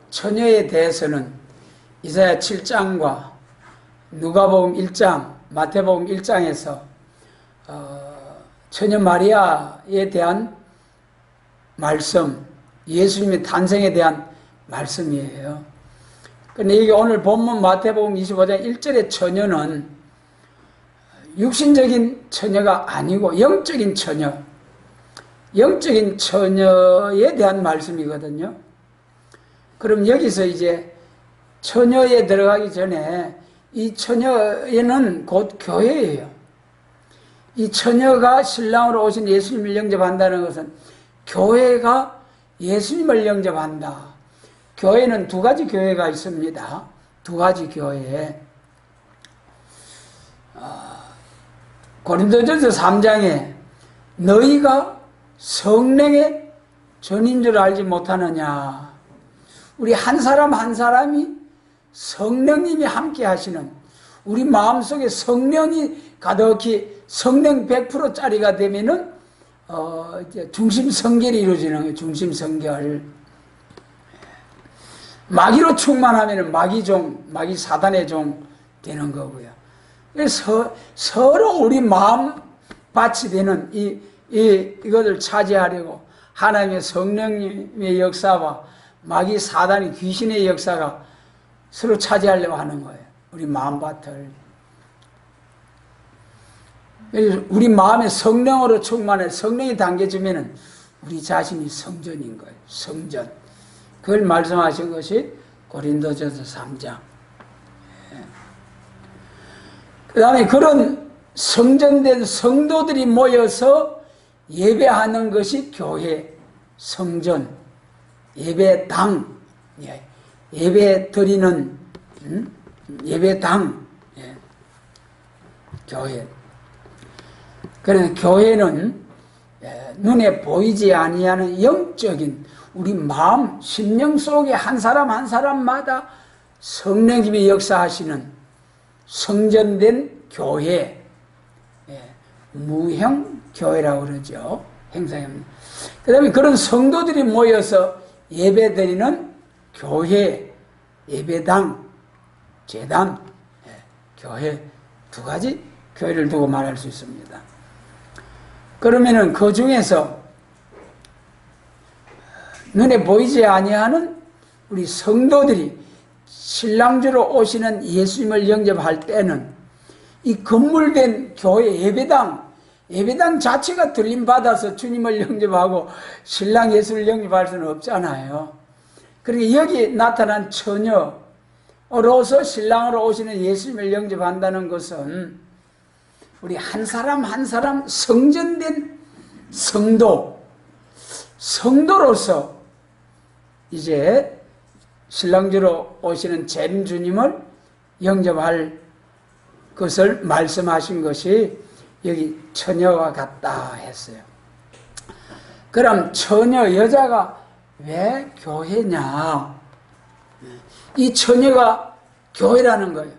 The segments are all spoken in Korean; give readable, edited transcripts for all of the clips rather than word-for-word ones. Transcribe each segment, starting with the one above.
처녀에 대해서는 이사야 7장과 누가복음 1장, 마태복음 1장에서 처녀 마리아에 대한 말씀, 예수님의 탄생에 대한 말씀이에요. 근데 이게 오늘 본문 마태복음 25장 1절의 처녀는 육신적인 처녀가 아니고 영적인 처녀, 영적인 처녀에 대한 말씀이거든요. 그럼 여기서 이제 처녀에 들어가기 전에 이 처녀에는 곧 교회예요. 이 처녀가 신랑으로 오신 예수님을 영접한다는 것은 교회가 예수님을 영접한다. 교회는 두 가지 교회가 있습니다. 두 가지 교회. 고린도전서 3장에 너희가 성령의 전인 줄 알지 못하느냐. 우리 한 사람 한 사람이 성령님이 함께 하시는, 우리 마음속에 성령이 가득히 성령 100%짜리가 되면은 이제 중심 성결이 이루어지는 거예요. 중심 성결. 마귀로 충만하면은 마귀종, 마귀 사단의 종 되는 거고요. 그래서 서로 우리 마음 밭이 되는 이것을 차지하려고 하나님의 성령님의 역사와 마귀 사단의 귀신의 역사가 서로 차지하려고 하는 거예요. 우리 마음밭을. 우리 마음에 성령으로 충만해 성령이 당겨지면은 우리 자신이 성전인 거예요. 성전. 그걸 말씀하신 것이 고린도전서 3장. 그 다음에 그런 성전된 성도들이 모여서 예배하는 것이 교회, 성전, 예배당, 예배 드리는 예배당, 교회. 그래서 교회는 눈에 보이지 아니하는 영적인 우리 마음, 심령 속에 한 사람 한 사람마다 성령님이 역사하시는 성전된 교회, 무형교회라고 그러죠. 행사형. 그 다음에 그런 성도들이 모여서 예배드리는 교회, 예배당, 제단, 교회, 두 가지 교회를 두고 말할 수 있습니다. 그러면은 그 중에서 눈에 보이지 아니하는 우리 성도들이 신랑주로 오시는 예수님을 영접할 때는 이 건물된 교회 예배당 자체가 들림받아서 주님을 영접하고 신랑 예수를 영접할 수는 없잖아요. 그러니까 여기 나타난 처녀로서 신랑으로 오시는 예수님을 영접한다는 것은 우리 한 사람 한 사람 성전된 성도로서 이제 신랑주로 오시는 재림주님을 영접할 것을 말씀하신 것이 여기 처녀와 같다 했어요. 그럼 처녀 여자가 왜 교회냐? 이 처녀가 교회라는 거예요.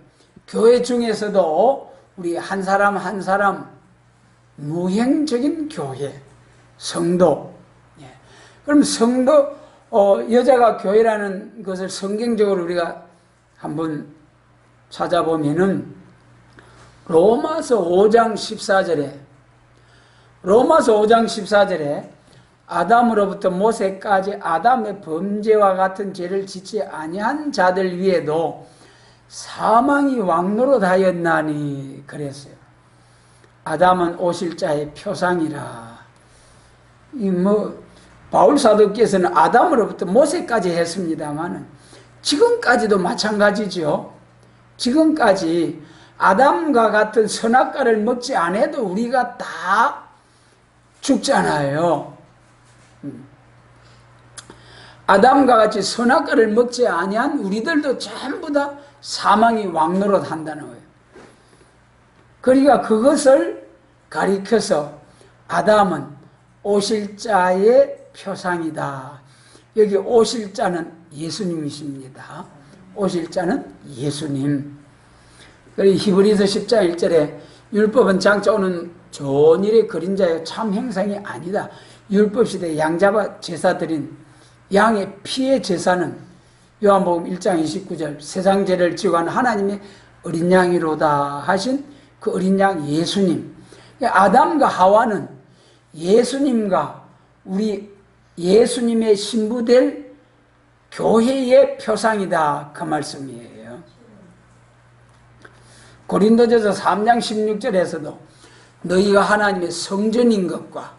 교회 중에서도 우리 한 사람 한 사람 무형적인 교회, 성도. 그럼 성도 여자가 교회라는 것을 성경적으로 우리가 한번 찾아보면은 로마서 5장 14절에 아담으로부터 모세까지 아담의 범죄와 같은 죄를 짓지 아니한 자들 위에도 사망이 왕노릇하였나니 그랬어요. 아담은 오실 자의 표상이라. 바울 사도께서는 아담으로부터 모세까지 했습니다만 지금까지도 마찬가지죠. 지금까지 아담과 같은 선악과를 먹지 않아도 우리가 다 죽잖아요. 아담과 같이 선악과를 먹지 아니한 우리들도 전부 다 사망이 왕노릇한다는 거예요. 그러니까 그것을 가리켜서 아담은 오실 자의 표상이다. 여기 오실 자는 예수님이십니다. 오실 자는 예수님. 그리고 히브리서 10장 1절에 율법은 장차 오는 좋은 일의 그림자여 참 형상이 아니다. 율법 시대에 양잡아 제사 드린 양의 피의 제사는 요한복음 1장 29절 세상 죄를 지고 간 하나님의 어린 양이로다 하신 그 어린 양 예수님. 아담과 하와는 예수님과 우리 예수님의 신부될 교회의 표상이다 그 말씀이에요. 고린도전서 3장 16절에서도 너희가 하나님의 성전인 것과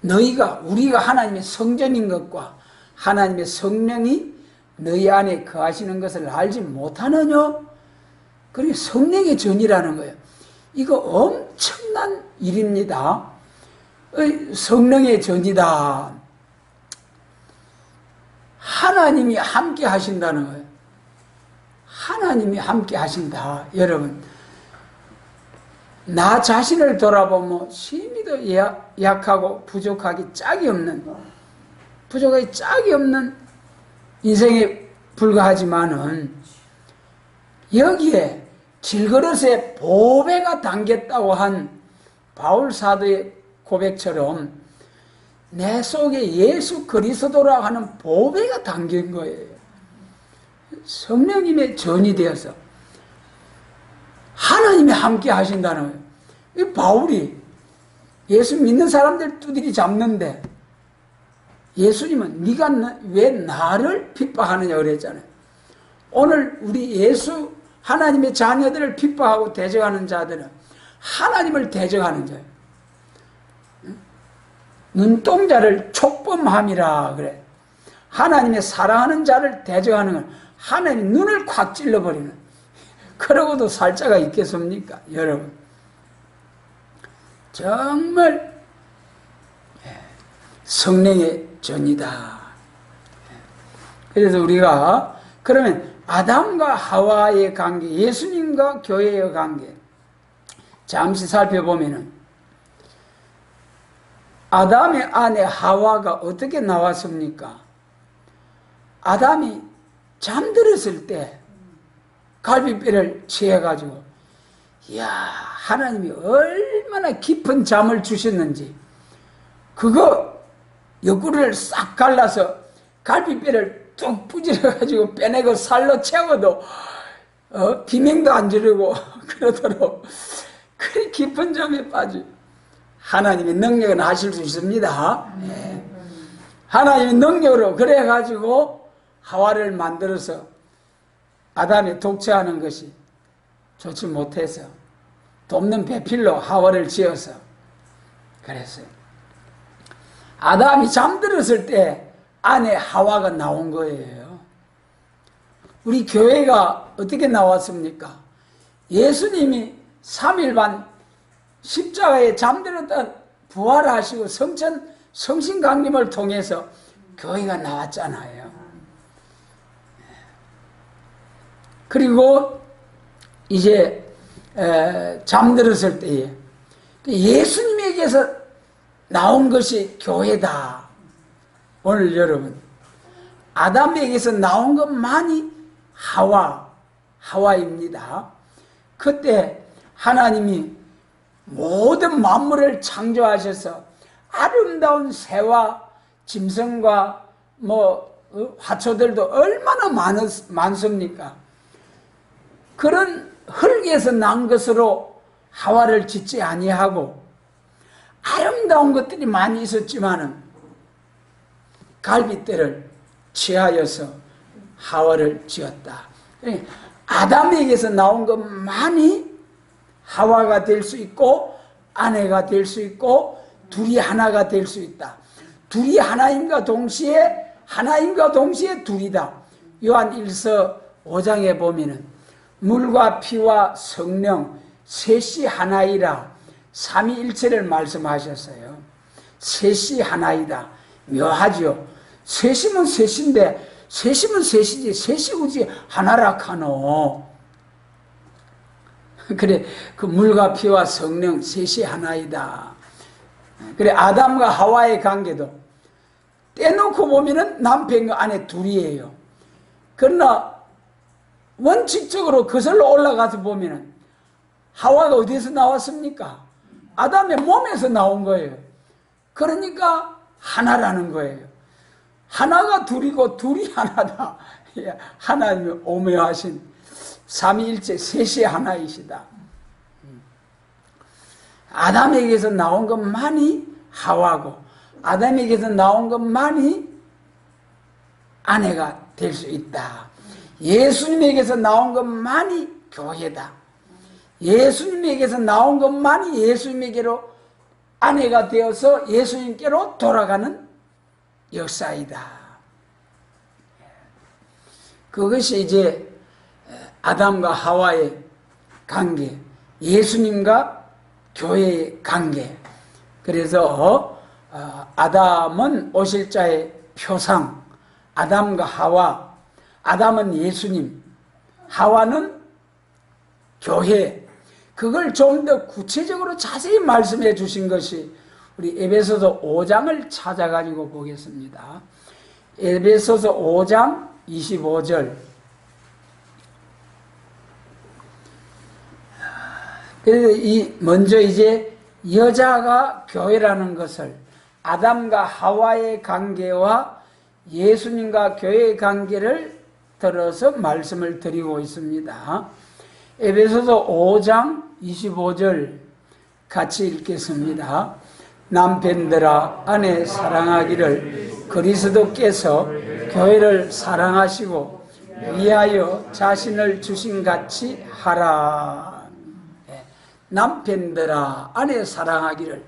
우리가 하나님의 성전인 것과 하나님의 성령이 너희 안에 거하시는 것을 알지 못하느냐? 그게 성령의 전이라는 거예요. 이거 엄청난 일입니다. 성령의 전이다. 하나님이 함께 하신다는 거예요. 하나님이 함께 하신다. 여러분, 나 자신을 돌아보면 심히도 약하고 부족하기 짝이 없는 인생에 불과하지만은 여기에 질그릇에 보배가 담겼다고 한 바울 사도의 고백처럼 내 속에 예수 그리스도라고 하는 보배가 담긴 거예요. 성령님의 전이 되어서 하나님이 함께 하신다는 거예요. 이 바울이 예수 믿는 사람들 두드리 잡는데 예수님은 네가 왜 나를 핍박하느냐 그랬잖아요. 오늘 우리 예수 하나님의 자녀들을 핍박하고 대적하는 자들은 하나님을 대적하는 자예요. 눈동자를 촉범함이라 그래. 하나님의 사랑하는 자를 대적하는 건 하나님 눈을 콱 찔러버리는. 그러고도 살자가 있겠습니까? 여러분, 정말 성령의 전이다. 그래서 우리가 그러면 아담과 하와의 관계, 예수님과 교회의 관계 잠시 살펴보면은 아담의 아내 하와가 어떻게 나왔습니까? 아담이 잠들었을 때 갈비뼈를 취해가지고 이야, 하나님이 얼마나 깊은 잠을 주셨는지 그거 옆구리를 싹 갈라서 갈비뼈를 뚝 부질러가지고 빼내고 살로 채워도 비명도 안 지르고 그러도록 그리 깊은 잠에 빠져. 하나님의 능력은 하실 수 있습니다. 네. 하나님의 능력으로 그래가지고 하와를 만들어서 아담이 독채하는 것이 좋지 못해서 돕는 배필로 하와를 지어서 그랬어요. 아담이 잠들었을 때 아내 하와가 나온 거예요. 우리 교회가 어떻게 나왔습니까? 예수님이 3일 반 십자가에 잠들었던 부활하시고 성신 강림을 통해서 교회가 나왔잖아요. 그리고 이제 잠들었을 때에 예수님에게서 나온 것이 교회다. 오늘 여러분, 아담에게서 나온 것만이 하와입니다. 그때 하나님이 모든 만물을 창조하셔서 아름다운 새와 짐승과 화초들도 얼마나 많습니까? 그런 흙에서 난 것으로 하와를 짓지 아니하고 아름다운 것들이 많이 있었지만은 갈빗대를 취하여서 하와를 지었다. 아담에게서 나온 것만이 하와가 될 수 있고 아내가 될 수 있고 둘이 하나가 될 수 있다. 둘이 하나님과 동시에 둘이다. 요한 1서 5장에 보면은 물과 피와 성령 셋이 하나이라 삼위일체를 말씀하셨어요. 셋이 하나이다. 묘하죠. 셋이면 셋인데 셋이면 셋이지 셋이 굳이 하나라 카노. 그래, 그 물과 피와 성령 셋이 하나이다. 그래, 아담과 하와의 관계도 떼놓고 보면은 남편과 아내 둘이에요. 그러나 원칙적으로 거슬러 올라가서 보면은 하와가 어디서 나왔습니까? 아담의 몸에서 나온 거예요. 그러니까 하나라는 거예요. 하나가 둘이고 둘이 하나다. 하나님의 오묘하신 삼위일체 셋이 하나이시다. 아담에게서 나온 것만이 하와고 아담에게서 나온 것만이 아내가 될 수 있다. 예수님에게서 나온 것만이 교회다. 예수님에게서 나온 것만이 예수님에게로 아내가 되어서 예수님께로 돌아가는 역사이다. 그것이 이제 아담과 하와의 관계, 예수님과 교회의 관계. 그래서 아담은 오실자의 표상, 아담과 하와, 아담은 예수님, 하와는 교회. 그걸 좀 더 구체적으로 자세히 말씀해 주신 것이 우리 에베소서 5장을 찾아가지고 보겠습니다. 에베소서 5장 25절. 그래서 먼저 이제 여자가 교회라는 것을 아담과 하와의 관계와 예수님과 교회의 관계를 들어서 말씀을 드리고 있습니다. 에베소서 5장 25절 같이 읽겠습니다. 남편들아 아내 사랑하기를 그리스도께서 교회를 사랑하시고 위하여 자신을 주신같이 하라. 남편들아 아내 사랑하기를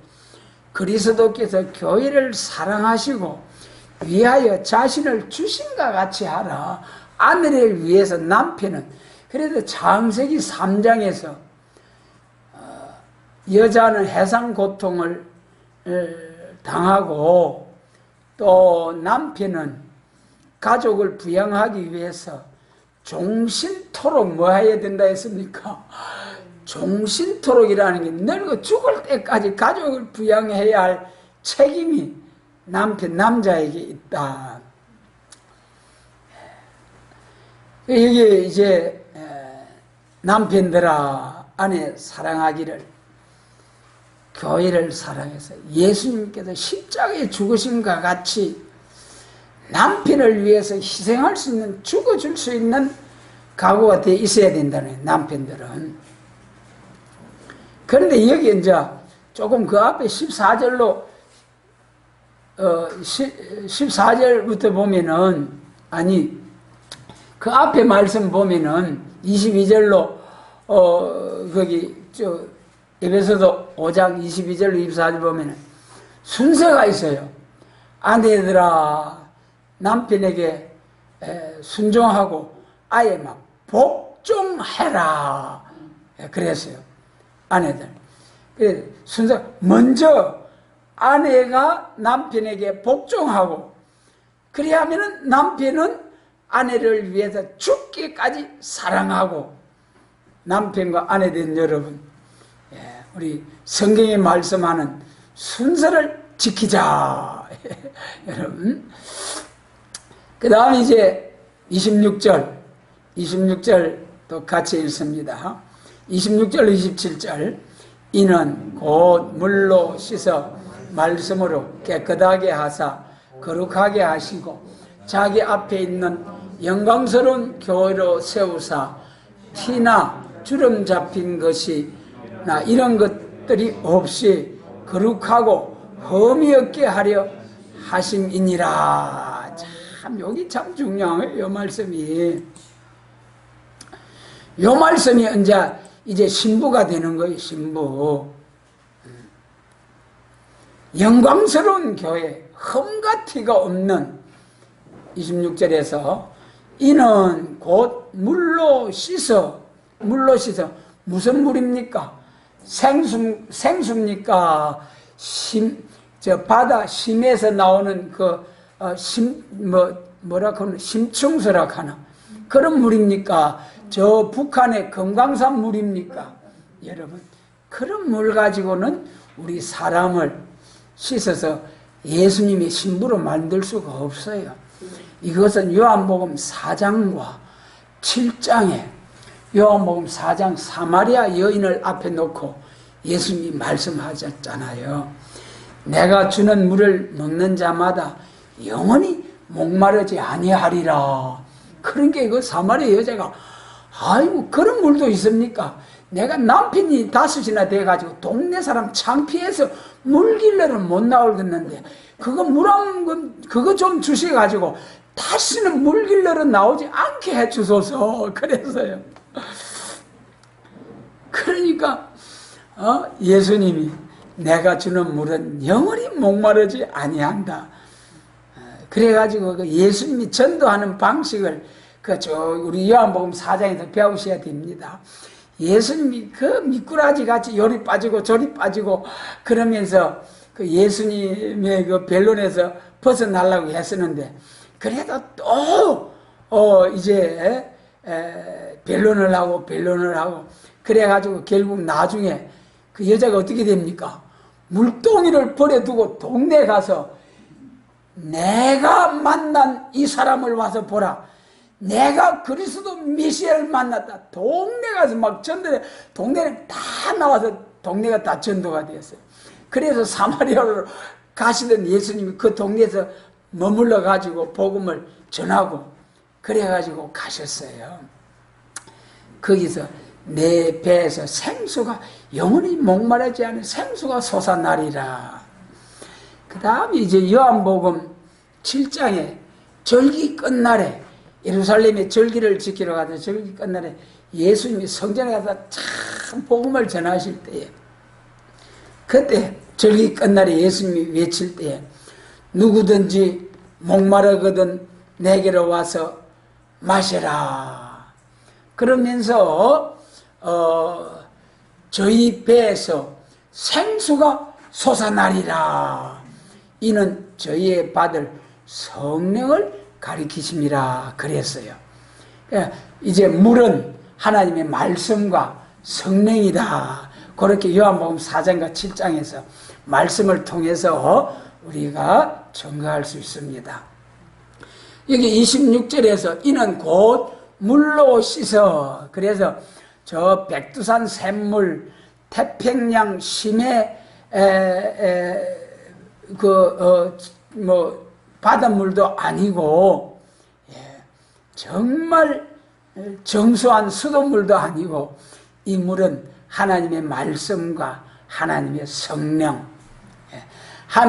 그리스도께서 교회를 사랑하시고 위하여 자신을 주신과 같이 하라. 아내를 위해서 남편은, 그래서 창세기 3장에서 여자는 해상 고통을 당하고 또 남편은 가족을 부양하기 위해서 종신토록 뭐 해야 된다 했습니까? 종신토록이라는 게 늙어 죽을 때까지 가족을 부양해야 할 책임이 남자에게 있다. 이게 이제 남편들아 아내 사랑하기를 교회를 사랑해서 예수님께서 십자가에 죽으심과 같이 남편을 위해서 희생할 수 있는, 죽어줄 수 있는 각오가 돼 있어야 된다는 거예요, 남편들은. 그런데 여기 이제 조금 그 앞에 14절로 14절부터 보면은, 아니 그 앞에 말씀 보면은 22절로 거기 에베소서 5장 22절로 24절 보면은 순서가 있어요. 아내들아 남편에게 순종하고 아예 막 복종해라 그랬어요. 아내들. 그래서 순서 먼저 아내가 남편에게 복종하고, 그래야 하면은 남편은 아내를 위해서 죽기까지 사랑하고. 남편과 아내 된 여러분, 우리 성경이 말씀하는 순서를 지키자. 여러분. 그 다음 이제 26절 또 같이 읽습니다. 26절 27절. 이는 곧 물로 씻어 말씀으로 깨끗하게 하사 거룩하게 하시고 자기 앞에 있는 영광스러운 교회로 세우사 티나 주름 잡힌 것이나 이런 것들이 없이 거룩하고 흠이 없게 하려 하심이니라. 참 여기 참 중요해요. 이 말씀이. 이 말씀이 이제 신부가 되는 거예요. 신부. 영광스러운 교회, 흠과 티가 없는 26절에서 이는 곧 물로 씻어 무슨 물입니까? 생수입니까? 바다 심에서 나오는 심층수라 하나 그런 물입니까? 저 북한의 금강산 물입니까? 여러분, 그런 물 가지고는 우리 사람을 씻어서 예수님의 신부로 만들 수가 없어요. 이것은 요한복음 4장과 7장에 요한복음 4장 사마리아 여인을 앞에 놓고 예수님이 말씀하셨잖아요. 내가 주는 물을 먹는 자마다 영원히 목마르지 아니하리라. 그런 게 그 사마리아 여자가 아이고 그런 물도 있습니까? 내가 남편이 5이나 돼가지고 동네 사람 창피해서 물 길러는 못 나오겠는데 그거 물 한 건 그거 좀 주셔가지고 다시는 물 길러러 나오지 않게 해주소서. 그래서요. 그러니까 예수님이 내가 주는 물은 영원히 목마르지 아니한다. 그래가지고 그 예수님이 전도하는 방식을 우리 요한복음 4장에서 배우셔야 됩니다. 예수님이 그 미꾸라지 같이 요리 빠지고 저리 빠지고 그러면서 그 예수님의 그 변론에서 벗어나려고 했었는데 그래도 또 이제 변론을 하고 그래가지고 결국 나중에 그 여자가 어떻게 됩니까? 물동이를 버려두고 동네에 가서 내가 만난 이 사람을 와서 보라. 내가 그리스도 메시아를 만났다. 동네 가서 막 전도해. 동네는 다 나와서 동네가 다 전도가 되었어요. 그래서 사마리아로 가시던 예수님이 그 동네에서 머물러 가지고 복음을 전하고 그래가지고 가셨어요. 거기서 내 배에서 생수가 영원히 목마르지 않은 생수가 솟아나리라. 그 다음에 이제 요한복음 7장에 절기 끝날에 예루살렘에 절기를 지키러 가서 절기 끝날에 예수님이 성전에 가서 참 복음을 전하실 때에 그때 절기 끝날에 예수님이 외칠 때에 누구든지 목마르거든 내게로 와서 마셔라. 그러면서 저희 배에서 생수가 솟아나리라. 이는 저희의 받을 성령을 가리키심이라 그랬어요. 이제 물은 하나님의 말씀과 성령이다. 그렇게 요한복음 4장과 7장에서 말씀을 통해서 우리가 증거할 수 있습니다. 여기 26절에서 이는 곧 물로 씻어. 그래서 저 백두산 샘물, 태평양 심해 바닷물도 아니고 정말 정수한 수돗물도 아니고 이 물은 하나님의 말씀과 하나님의 성령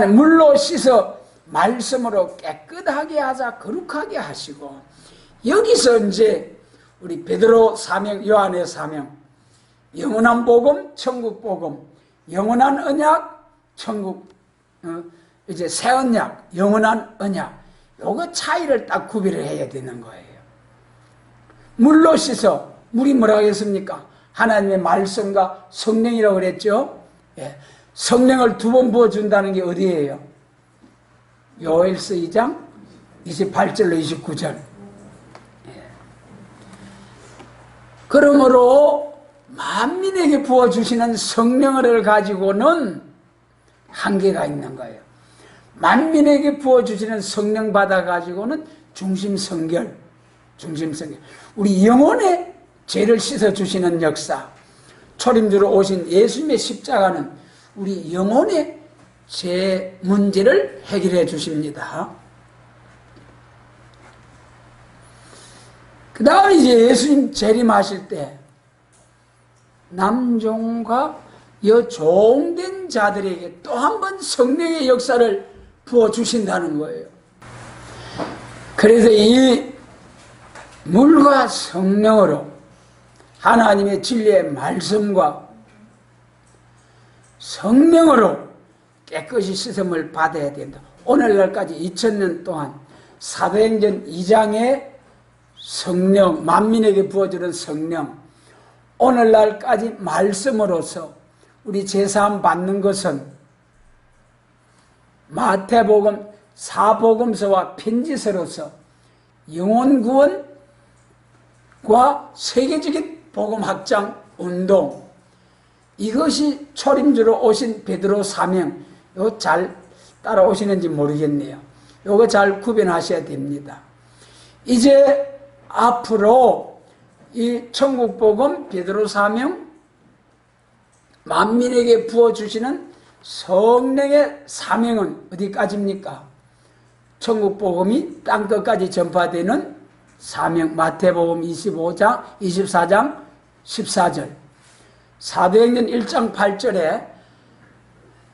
물로 씻어 말씀으로 깨끗하게 하자 거룩하게 하시고 여기서 이제 우리 베드로 사명 요한의 사명 영원한 복음 천국 복음 영원한 언약 천국 이제 새 언약 영원한 언약 요거 차이를 딱 구별을 해야 되는 거예요. 물로 씻어 물이 뭐라고 했습니까? 하나님의 말씀과 성령이라고 그랬죠. 성령을 2번 부어준다는 게 어디예요? 요엘서 2장 28절로 29절. 그러므로 만민에게 부어주시는 성령을 가지고는 한계가 있는 거예요. 만민에게 부어주시는 성령 받아가지고는 중심성결. 우리 영혼의 죄를 씻어주시는 역사. 초림주로 오신 예수님의 십자가는 우리 영혼의 죄 문제를 해결해 주십니다. 그 다음에 이제 예수님 재림하실 때 남종과 여종된 자들에게 또 한 번 성령의 역사를 부어주신다는 거예요. 그래서 이 물과 성령으로 하나님의 진리의 말씀과 성령으로 깨끗이 씻음을 받아야 된다. 오늘날까지 2000년 동안 사도행전 2장의 성령, 만민에게 부어주는 성령, 오늘날까지 말씀으로서 우리 제사함 받는 것은 마태복음 4복음서와 편지서로서 영혼구원과 세계적인 복음 확장 운동, 이것이 초림주로 오신 베드로 사명, 이거 잘 따라오시는지 모르겠네요. 이거 잘 구별하셔야 됩니다. 이제 앞으로 이 천국복음, 베드로 사명, 만민에게 부어주시는 성령의 사명은 어디까지입니까? 천국복음이 땅끝까지 전파되는 사명, 마태복음 25장, 24장 14절, 사도행전 1장 8절에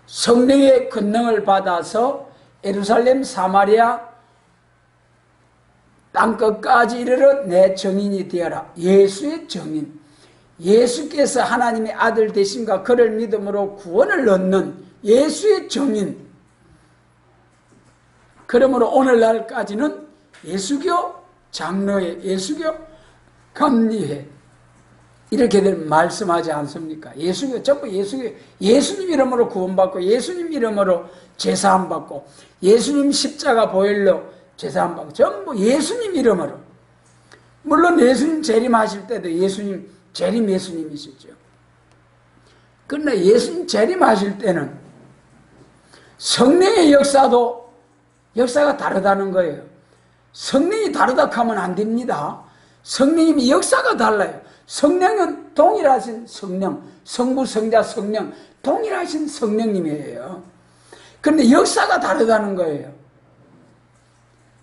성령의 권능을 받아서 예루살렘, 사마리아 땅끝까지 이르러 내 증인이 되어라. 예수의 증인, 예수께서 하나님의 아들 되심과 그를 믿음으로 구원을 얻는 예수의 증인. 그러므로 오늘날까지는 예수교 장로회, 예수교 감리회 이렇게들 말씀하지 않습니까? 예수교 전부 예수교, 예수님 이름으로 구원받고 예수님 이름으로 제사함 받고 예수님 십자가 보혈로 제사함 받고 전부 예수님 이름으로. 물론 예수님 재림하실 때도 예수님 재림 예수님이시죠. 그러나 예수님 재림하실 때는 성령의 역사가 다르다는 거예요. 성령이 다르다 하면 안 됩니다. 성령님의 역사가 달라요. 성령은 동일하신 성령, 성부, 성자, 성령, 동일하신 성령님이에요. 그런데 역사가 다르다는 거예요.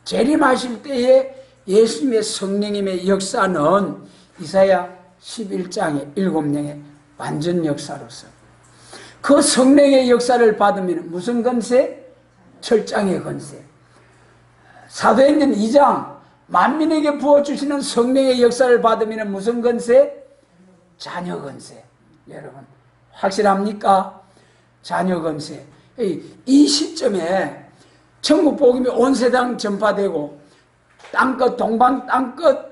재림하실 때에 예수님의 성령님의 역사는 이사야 11장의 7명의 완전 역사로서, 그 성령의 역사를 받으면 무슨 권세? 철장의 권세. 사도행전 2장 만민에게 부어주시는 성령의 역사를 받으면 무슨 권세? 자녀 권세. 여러분 확실합니까? 자녀 권세. 이 시점에 천국 복음이 온 세상 전파되고 땅끝 동방 땅끝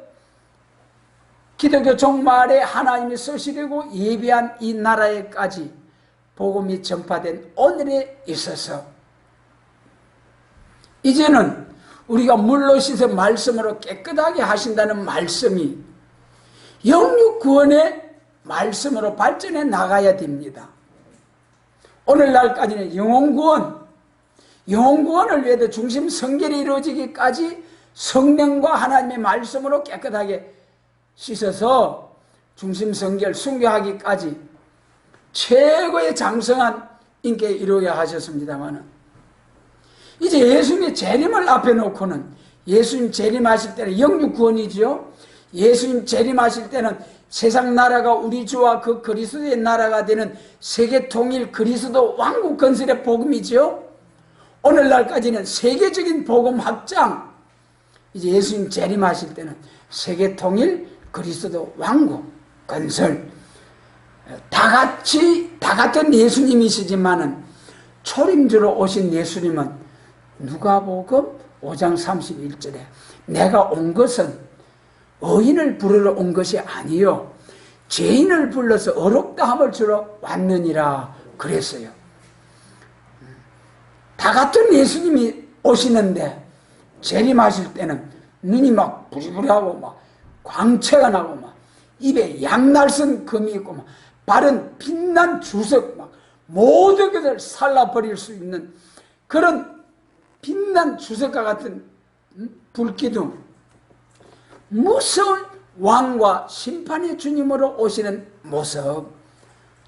기독교 종말에 하나님이 쓰시려고 예비한 이 나라에까지 복음이 전파된 오늘에 있어서 이제는 우리가 물로 씻어 말씀으로 깨끗하게 하신다는 말씀이 영육 구원의 말씀으로 발전해 나가야 됩니다. 오늘날까지는 영혼구원을 위해서 중심 성결이 이루어지기까지 성령과 하나님의 말씀으로 깨끗하게 씻어서 중심 성결 순교하기까지 최고의 장성한 인격에 이루어야 하셨습니다만, 이제 예수님의 재림을 앞에 놓고는, 예수님 재림하실 때는 영육 구원이죠. 예수님 재림하실 때는 세상 나라가 우리 주와 그 그리스도의 나라가 되는 세계 통일 그리스도 왕국 건설의 복음이죠. 오늘날까지는 세계적인 복음 확장, 이제 예수님 재림하실 때는 세계 통일 그리스도 왕국 건설, 다 같은 예수님이시지만은 초림주로 오신 예수님은 누가복음 5장 31절에 내가 온 것은 의인을 부르러 온 것이 아니요 죄인을 불러서 어록다함을 주러 왔느니라 그랬어요. 다 같은 예수님이 오시는데 재림하실 때는 눈이 막 부리부리하고 막 광채가 나고 막 입에 양날선 금이 있고 막 발은 빛난 주석, 막 모든 것을 살라버릴 수 있는 그런 빛난 주석과 같은 불기둥, 무서운 왕과 심판의 주님으로 오시는 모습,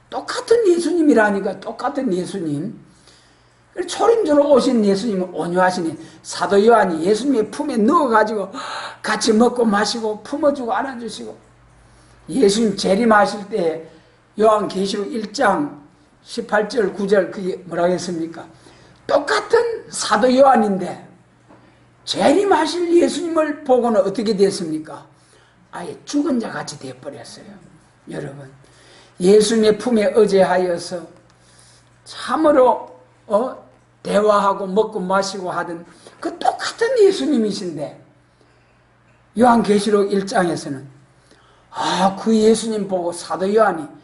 똑같은 예수님이라니까. 똑같은 예수님, 초림주로 오신 예수님은 온유하시니 사도 요한이 예수님의 품에 누워가지고 같이 먹고 마시고 품어주고 안아주시고, 예수님 재림하실 때 요한계시록 1장 18절 9절 그게 뭐라고 했습니까? 똑같은 사도 요한인데 재림하실 예수님을 보고는 어떻게 됐습니까? 아예 죽은 자 같이 되어버렸어요. 여러분, 예수님의 품에 의지하여서 참으로 대화하고 먹고 마시고 하던 그 똑같은 예수님이신데, 요한계시록 1장에서는 그 예수님 보고 사도 요한이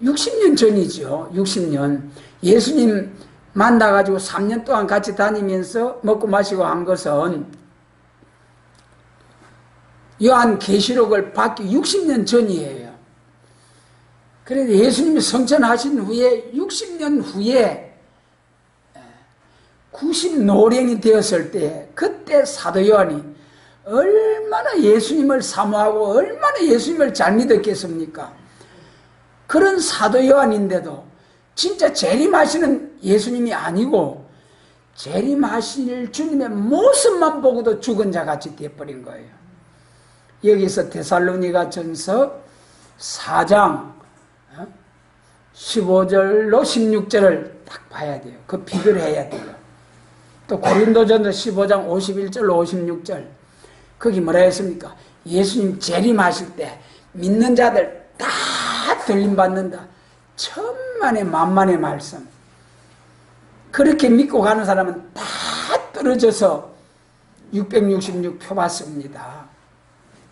60년 전이죠. 60년 예수님 만나가지고 3년 동안 같이 다니면서 먹고 마시고 한 것은 요한계시록을 받기 60년 전이에요. 그래서 예수님이 성천하신 후에 60년 후에 90노령이 되었을 때, 그때 사도 요한이 얼마나 예수님을 사모하고 얼마나 예수님을 잘 믿었겠습니까? 그런 사도 요한인데도 진짜 재림하시는 예수님이 아니고 재림하실 주님의 모습만 보고도 죽은 자같이 되어버린 거예요. 여기서 데살로니가 전서 4장 15절로 16절을 딱 봐야 돼요. 그 비교를 해야 돼요. 또 고린도전서 15장 51절로 56절 거기 뭐라 했습니까? 예수님 재림하실 때 믿는 자들 다 들림받는다. 천만의 만만의 말씀. 그렇게 믿고 가는 사람은 다 떨어져서 666 표받습니다.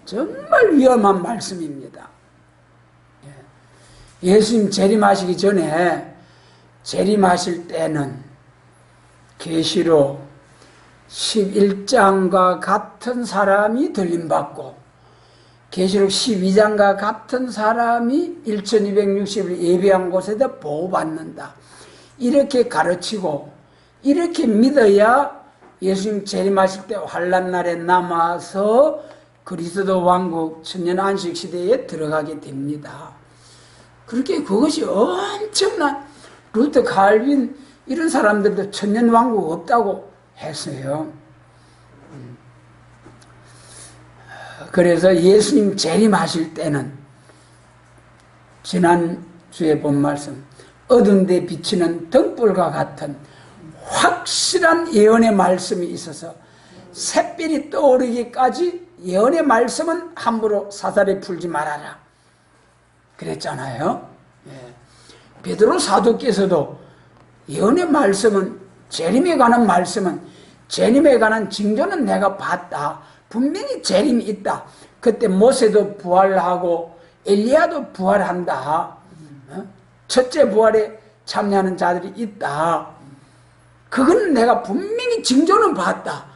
정말 위험한 말씀입니다. 예수님 재림하시기 전에 재림하실 때는 계시록 11장과 같은 사람이 들림받고 계시록 12장과 같은 사람이 1260일 예배한 곳에다 보호받는다. 이렇게 가르치고 이렇게 믿어야 예수님 재림하실 때 환난날에 남아서 그리스도 왕국 천년 안식 시대에 들어가게 됩니다. 그렇게 그것이 엄청난 루터 칼빈 이런 사람들도 천년 왕국 없다고 했어요. 그래서 예수님 재림하실 때는 지난주에 본 말씀 어두운 데 비치는 등불과 같은 확실한 예언의 말씀이 있어서 샛별이 떠오르기까지 예언의 말씀은 함부로 사살에 풀지 말아라 그랬잖아요. 베드로 사도께서도 예언의 말씀은 재림에 관한 말씀은 재림에 관한 징조는 내가 봤다. 분명히 재림이 있다. 그때 모세도 부활하고 엘리야도 부활한다. 첫째 부활에 참여하는 자들이 있다. 그거는 내가 분명히 징조는 봤다.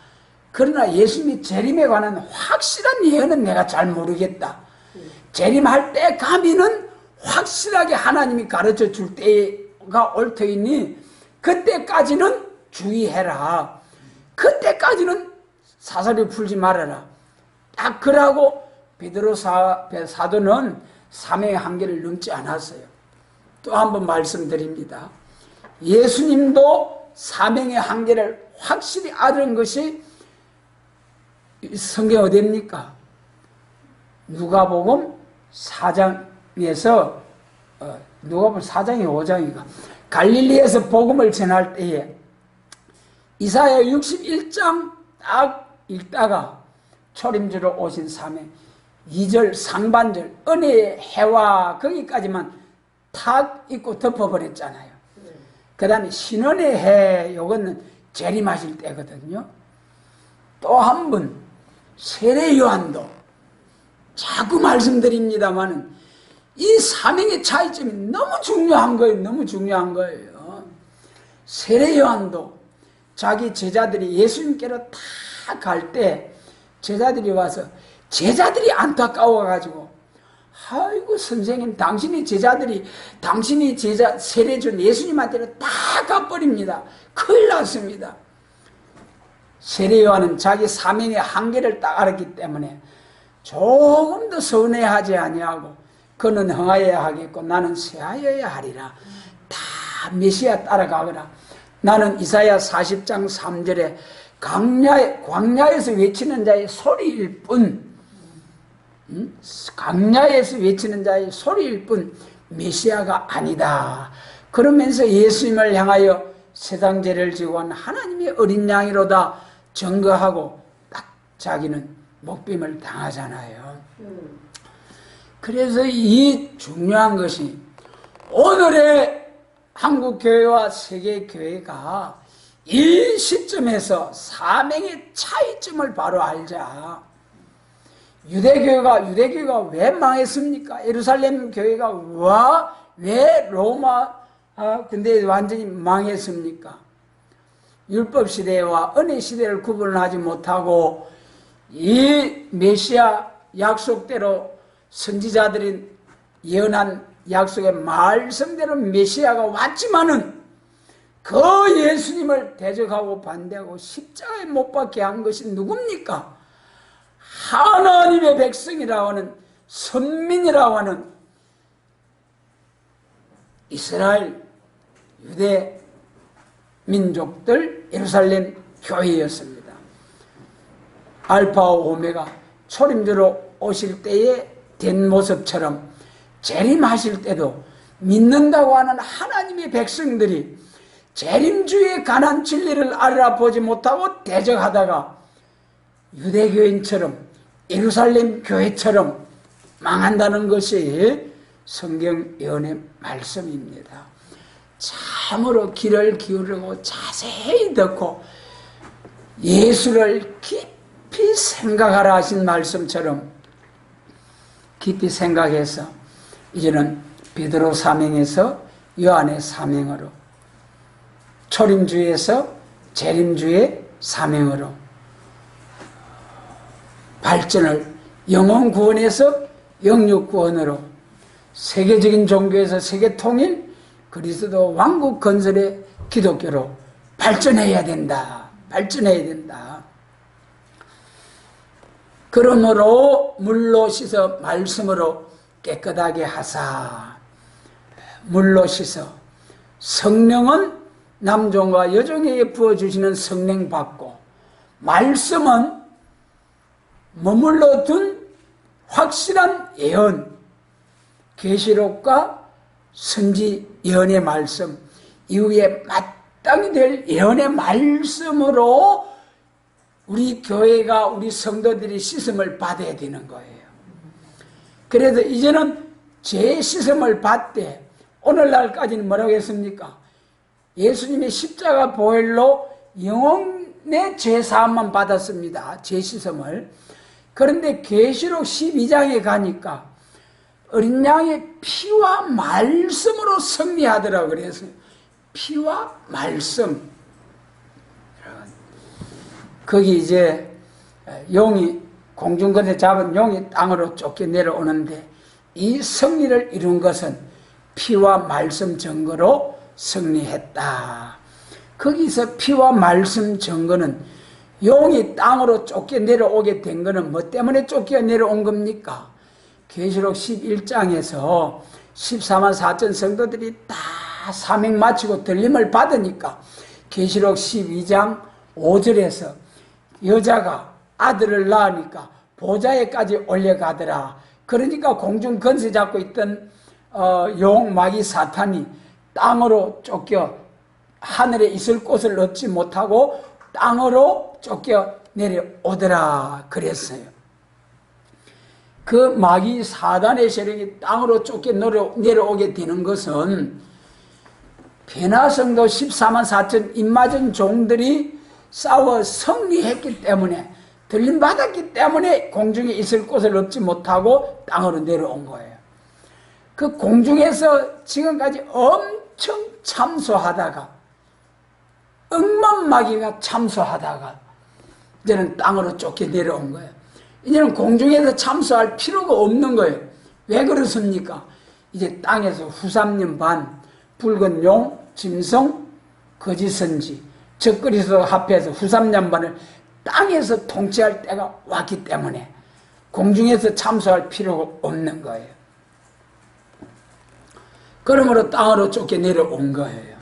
그러나 예수님이 재림에 관한 확실한 예언은 내가 잘 모르겠다. 재림할 때 가면은 확실하게 하나님이 가르쳐 줄 때가 올 터이니 그때까지는 주의해라. 그때까지는 사설을 풀지 말아라. 딱 그러고 베드로 사도는 사명의 한계를 넘지 않았어요. 또 한 번 말씀드립니다. 예수님도 사명의 한계를 확실히 알은 것이 성경 어디입니까? 누가복음 4장에서 누가복음 4장이 5장인가 갈릴리에서 복음을 전할 때에 이사야 61장 딱 읽다가 초림주로 오신 사명 2절 상반절 은혜의 해와 거기까지만 탁 읽고 덮어버렸잖아요. 그 다음에 신원의 해 요거는 재림하실 때거든요. 또 한 번 세례 요한도 자꾸 말씀드립니다만은 이 사명의 차이점이 너무 중요한 거예요. 너무 중요한 거예요. 세례 요한도 자기 제자들이 예수님께로 다 갈 때 제자들이 와서 제자들이 안타까워가지고 아이고 선생님 당신이 제자 세례 준 예수님한테는 다 가버립니다. 큰일 났습니다. 세례 요한은 자기 사명의 한계를 딱 알았기 때문에 조금 더 서운해하지 아니하고 그는 흥하여야 하겠고 나는 쇠하여야 하리라. 다 메시아 따라가거라. 나는 이사야 40장 3절에 광야에서 외치는 자의 소리일 뿐 광야에서 외치는 자의 소리일 뿐 메시아가 아니다. 그러면서 예수님을 향하여 세상 죄를 지고 한 하나님의 어린 양이로다 증거하고 딱 자기는 목빔을 당하잖아요. 그래서 이 중요한 것이 오늘의 한국교회와 세계교회가 이 시점에서 사명의 차이점을 바로 알자. 유대교회가 왜 망했습니까? 예루살렘 교회가 왜 로마 근데 완전히 망했습니까? 율법 시대와 은혜 시대를 구분하지 못하고 이 메시아 약속대로 선지자들이 예언한 약속의 말씀대로 메시아가 왔지만은 그 예수님을 대적하고 반대하고 십자가에 못 박게 한 것이 누굽니까? 하나님의 백성이라고 하는 선민이라고 하는 이스라엘 유대 민족들 예루살렘 교회였습니다. 알파와 오메가 초림주로 오실 때에 된 모습처럼 재림하실 때도 믿는다고 하는 하나님의 백성들이 재림주에 관한 진리를 알아보지 못하고 대적하다가 유대교인처럼 예루살렘 교회처럼 망한다는 것이 성경 예언의 말씀입니다. 참으로 귀를 기울이고 자세히 듣고 예수를 깊이 생각하라 하신 말씀처럼 깊이 생각해서 이제는 베드로 사명에서 요한의 사명으로, 초림주에서 재림주의 사명으로 발전을, 영혼 구원에서 영육 구원으로, 세계적인 종교에서 세계 통일, 그리스도 왕국 건설의 기독교로 발전해야 된다. 발전해야 된다. 그러므로 물로 씻어 말씀으로 깨끗하게 하사. 물로 씻어. 성령은 남종과 여종에게 부어주시는 성령 받고, 말씀은 머물러 둔 확실한 예언, 계시록과 선지 예언의 말씀, 이후에 마땅히 될 예언의 말씀으로 우리 교회가, 우리 성도들이 씻음을 받아야 되는 거예요. 그래서 이제는 죄 씻음을 받되, 오늘날까지는 뭐라고 했습니까? 예수님의 십자가 보혈로 영혼의 죄사함만 받았습니다. 죄 씻음을. 그런데 계시록 12장에 가니까 어린 양의 피와 말씀으로 승리하더라고. 그래서 피와 말씀. 거기 이제 용이, 공중권에 잡은 용이 땅으로 쫓겨 내려오는데, 이 승리를 이룬 것은 피와 말씀 증거로 승리했다. 거기서 피와 말씀 증거는, 용이 땅으로 쫓겨 내려오게 된 것은 뭐 때문에 쫓겨 내려온 겁니까? 계시록 11장에서 14만 4천 성도들이 다 사명 마치고 들림을 받으니까 계시록 12장 5절에서 여자가 아들을 낳으니까 보좌에까지 올려가더라. 그러니까 공중 건세 잡고 있던 용 마귀 사탄이 땅으로 쫓겨 하늘에 있을 곳을 얻지 못하고 땅으로 쫓겨 내려오더라 그랬어요. 그 마귀 사단의 세력이 땅으로 쫓겨 내려오게 되는 것은 변화성도 14만 4천 입맞은 종들이 싸워 승리했기 때문에, 들림받았기 때문에 공중에 있을 곳을 얻지 못하고 땅으로 내려온 거예요. 그 공중에서 지금까지 엄청 참소하다가, 억만 마귀가 참소하다가 이제는 땅으로 쫓겨 내려온 거예요. 이제는 공중에서 참소할 필요가 없는 거예요. 왜 그렇습니까? 이제 땅에서 후삼년 반, 붉은 용, 짐승, 거짓 선지, 적그리스도 합해서 후삼년 반을 땅에서 통치할 때가 왔기 때문에 공중에서 참소할 필요가 없는 거예요. 그러므로 땅으로 쫓겨 내려온 거예요.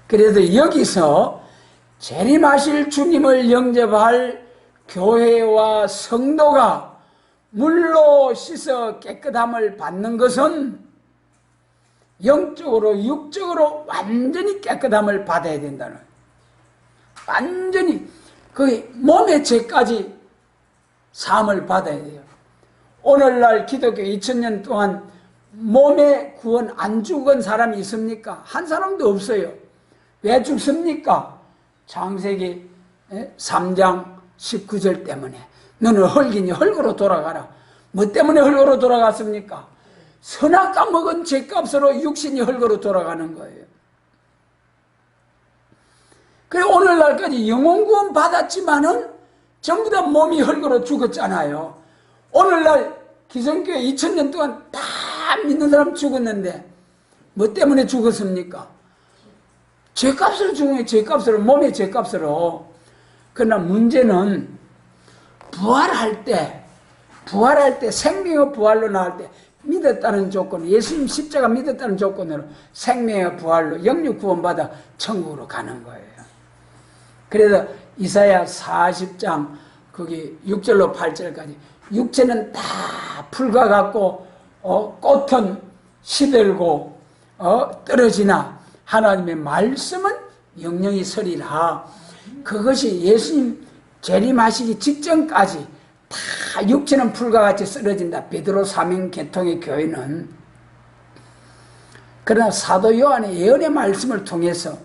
그래서 여기서 재림하실 주님을 영접할 교회와 성도가 물로 씻어 깨끗함을 받는 것은 영적으로 육적으로 완전히 깨끗함을 받아야 된다는 거예요. 완전히 그 몸의 죄까지 사함을 받아야 돼요. 오늘날 기독교 2000년 동안 몸에 구원 안 죽은 사람이 있습니까? 한 사람도 없어요. 왜 죽습니까? 창세기 3장 19절 때문에. 너는 흙이니 흙으로 돌아가라. 뭐 때문에 흙으로 돌아갔습니까? 선악과 먹은 죄값으로 육신이 흙으로 돌아가는 거예요. 그래 오늘날까지 영혼구원 받았지만은 전부 다 몸이 흙으로 죽었잖아요. 오늘날 기성교회 2000년 동안 다 믿는 사람 죽었는데 뭐 때문에 죽었습니까? 죄값으로 죽은 게 죄값으로, 몸의 죄값으로. 그러나 문제는 부활할 때 생명의 부활로 나올 때 믿었다는 조건, 예수님 십자가 믿었다는 조건으로 생명의 부활로 영육 구원받아 천국으로 가는 거예요. 그래서 이사야 40장 거기 6절로 8절까지 육체는 다 풀과 같고 꽃은 시들고 떨어지나 하나님의 말씀은 영영이 서리라. 그것이 예수님 재림하시기 직전까지 다 육체는 풀과 같이 쓰러진다. 베드로 사명 계통의 교회는. 그러나 사도 요한의 예언의 말씀을 통해서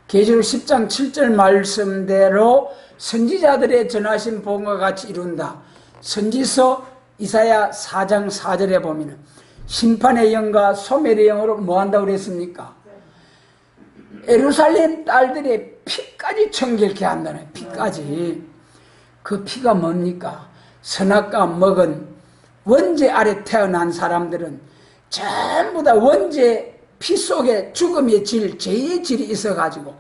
계시록 10장 7절 말씀대로 선지자들의 전하신 복음과 같이 이룬다. 선지서 이사야 4장 4절에 보면 심판의 영과 소멸의 영으로 뭐한다고 그랬습니까? 예루살렘 딸들의 피까지 정결케 한다네. 피까지. 그 피가 뭡니까? 선악과 먹은 원죄 아래 태어난 사람들은 전부 다 원죄 피 속에 죽음의 질, 죄의 질이 있어가지고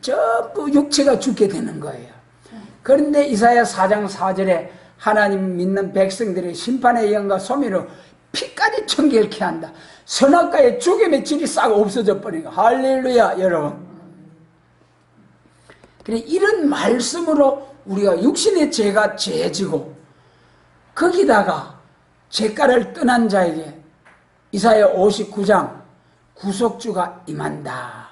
전부 육체가 죽게 되는 거예요. 그런데 이사야 4장 4절에 하나님 믿는 백성들의 심판의 영과 소멸로 피까지 정결케 한다. 선악과의 죽음의 질이 싹 없어져 버리는 거. 할렐루야, 여러분. 그래, 이런 말씀으로 우리가 육신의 죄가 죄지고 거기다가 죄가를 떠난 자에게 이사야 59장 구속주가 임한다.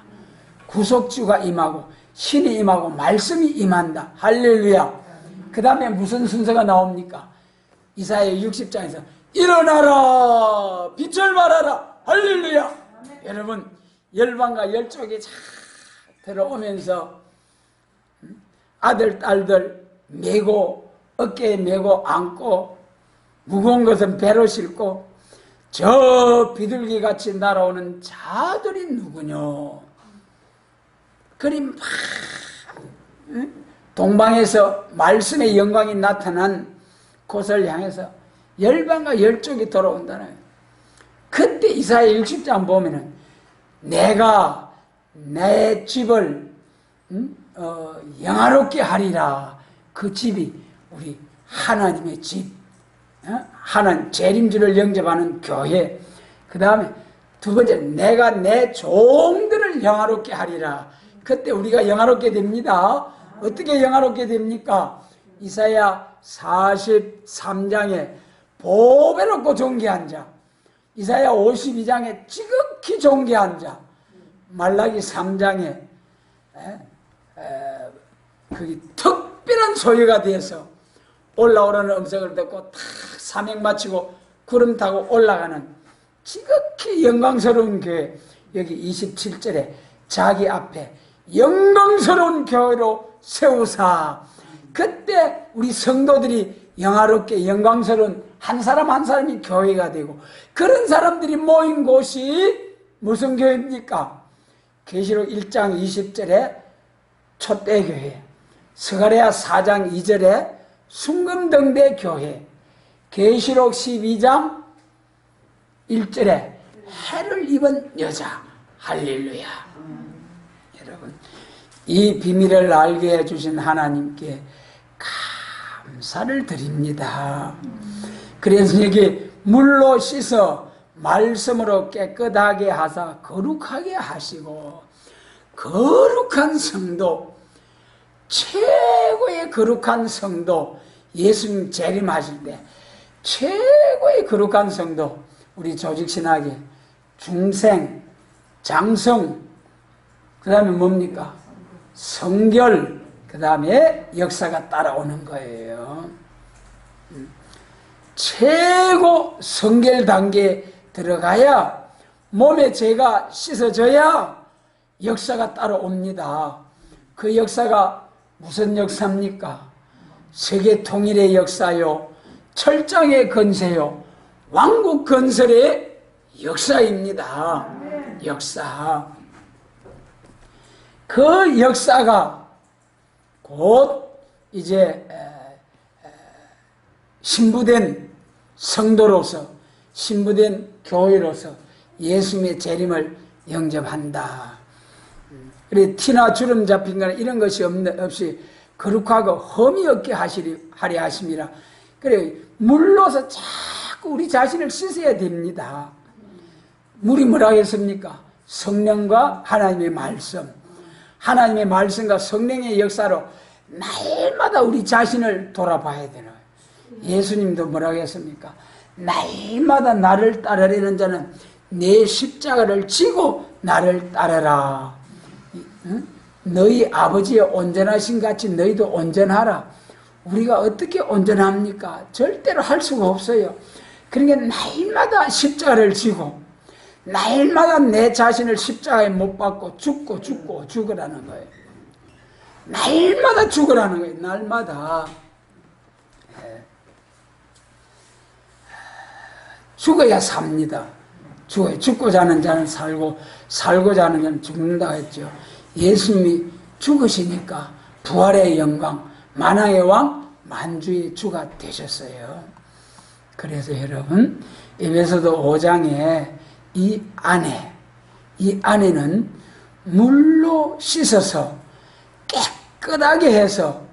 구속주가 임하고 신이 임하고 말씀이 임한다. 할렐루야. 그 다음에 무슨 순서가 나옵니까? 이사야 60장에서 일어나라 빛을 발하라. 할렐루야. 여러분, 열방과 열족이 쫙 들어오면서 아들 딸들 메고 어깨에 메고 안고 무거운 것은 배로 싣고 저 비둘기같이 날아오는 자들이 누구뇨? 그리 막 동방에서 말씀의 영광이 나타난 곳을 향해서 열방과 열족이 돌아온다는. 그때 이사야 60장 보면은 내가 내 집을 영화롭게 하리라. 그 집이 우리 하나님의 집, 하나님 재림주를 영접하는 교회. 그 다음에 두 번째, 내가 내 종들을 영화롭게 하리라. 그때 우리가 영화롭게 됩니다. 어떻게 영화롭게 됩니까? 이사야 43장에 보배롭고 존귀한 자, 이사야 52장에 지극히 존귀한 자, 말라기 3장에 그게 특별한 소유가 되어서 올라오라는 음성을 듣고 다 사명 마치고 구름 타고 올라가는 지극히 영광스러운 교회. 여기 27절에 자기 앞에 영광스러운 교회로 세우사. 그때 우리 성도들이 영화롭게 영광스러운 한 사람 한 사람이 교회가 되고, 그런 사람들이 모인 곳이 무슨 교회입니까? 계시록 1장 20절에 촛대교회, 스가랴 4장 2절에 순금등대 교회, 계시록 12장 1절에 해를 입은 여자. 할렐루야. 여러분, 이 비밀을 알게 해주신 하나님께 감사를 드립니다. 그래서 여기 물로 씻어 말씀으로 깨끗하게 하사 거룩하게 하시고, 거룩한 성도, 최고의 거룩한 성도, 예수님 재림하실 때 최고의 거룩한 성도, 우리 조직신학의 중생, 장성, 그 다음에 뭡니까? 성결, 그 다음에 역사가 따라오는 거예요. 최고 성결 단계에 들어가야, 몸의 죄가 씻어져야 역사가 따라옵니다. 그 역사가 무슨 역사입니까? 세계 통일의 역사요, 철장의 건세요, 왕국 건설의 역사입니다. 역사. 그 역사가 곧 이제 신부된 성도로서, 신부된 교회로서 예수님의 재림을 영접한다. 그래, 티나 주름 잡힌 거나 이런 것이 없이 거룩하고 흠이 없게 하려 하심이라. 그래, 물로서 자꾸 우리 자신을 씻어야 됩니다. 물이 뭐라고 했습니까? 성령과 하나님의 말씀. 하나님의 말씀과 성령의 역사로 날마다 우리 자신을 돌아봐야 되는 거예요. 예수님도 뭐라고 했습니까? 날마다 나를 따르려는 자는 내 십자가를 지고 나를 따르라. 너희 아버지의 온전하신 같이 너희도 온전하라. 우리가 어떻게 온전합니까? 절대로 할 수가 없어요. 그러니까 날마다 십자가를 지고 날마다 내 자신을 십자가에 못 박고 죽고 죽으라는 거예요. 날마다 죽으라는 거예요. 날마다. 죽어야 삽니다. 죽어요. 죽고자 하는 자는 살고 살고자 하는 자는 죽는다 했죠. 예수님이 죽으시니까 부활의 영광, 만왕의 왕, 만주의 주가 되셨어요. 그래서 여러분, 에베소서 5장에 이 안에는 물로 씻어서 깨끗하게 해서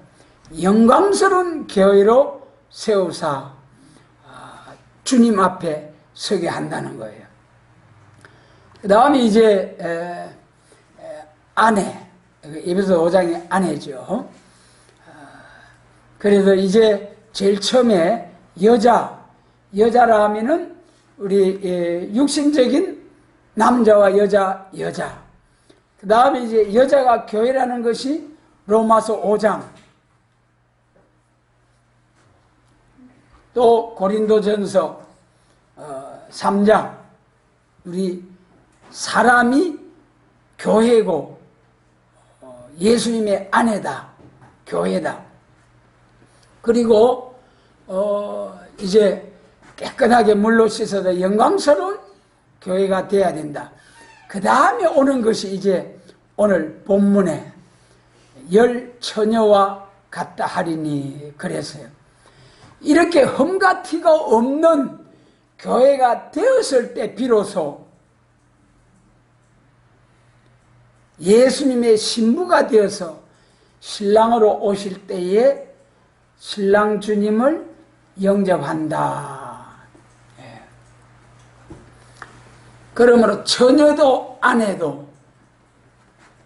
영광스러운 교회로 세우사 주님 앞에 서게 한다는 거예요. 그 다음에 이제 아내, 에베소 5장의 아내죠. 그래서 이제 제일 처음에 여자라 하면은 우리 육신적인 남자와 여자. 그 다음에 이제 여자가 교회라는 것이 로마서 5장, 또 고린도전서 3장, 우리 사람이 교회고 예수님의 아내다, 교회다. 그리고 이제 깨끗하게 물로 씻어서 영광스러운 교회가 돼야 된다. 그 다음에 오는 것이 이제 오늘 본문에 열 처녀와 같다 하리니 그랬어요. 이렇게 흠과 티가 없는 교회가 되었을 때 비로소 예수님의 신부가 되어서 신랑으로 오실 때에 신랑 주님을 영접한다. 예. 그러므로 처녀도 아내도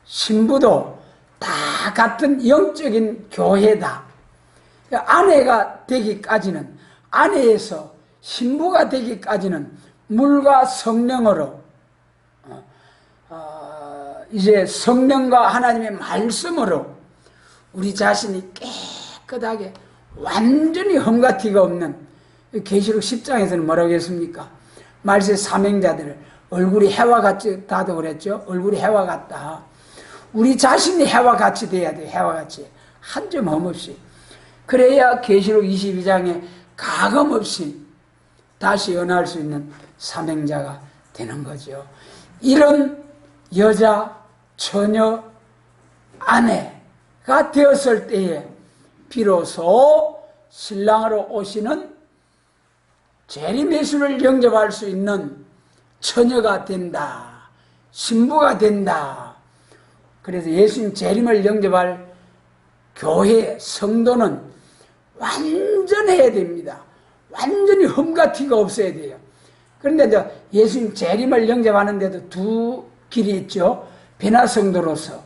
신부도 다 같은 영적인 교회다. 아내가 되기까지는, 아내에서 신부가 되기까지는 물과 성령으로 이제 성령과 하나님의 말씀으로 우리 자신이 깨끗하게 완전히 흠과 티가 없는, 계시록 10장에서는 뭐라고 했습니까? 말세 사명자들 얼굴이 해와 같이 다도 그랬죠. 얼굴이 해와 같다. 우리 자신이 해와 같이 돼야 돼. 해와 같이 한 점 흠없이. 그래야 계시록 22장에 가감 없이 다시 연할 수 있는 사명자가 되는 거죠. 이런 여자, 처녀, 아내가 되었을 때에 비로소 신랑으로 오시는 재림예수를 영접할 수 있는 처녀가 된다. 신부가 된다. 그래서 예수님 재림을 영접할 교회, 성도는 완전해야 됩니다. 완전히 흠과 티가 없어야 돼요. 그런데 이제 예수님 재림을 영접하는데도 두 길이 있죠. 변화 성도로서,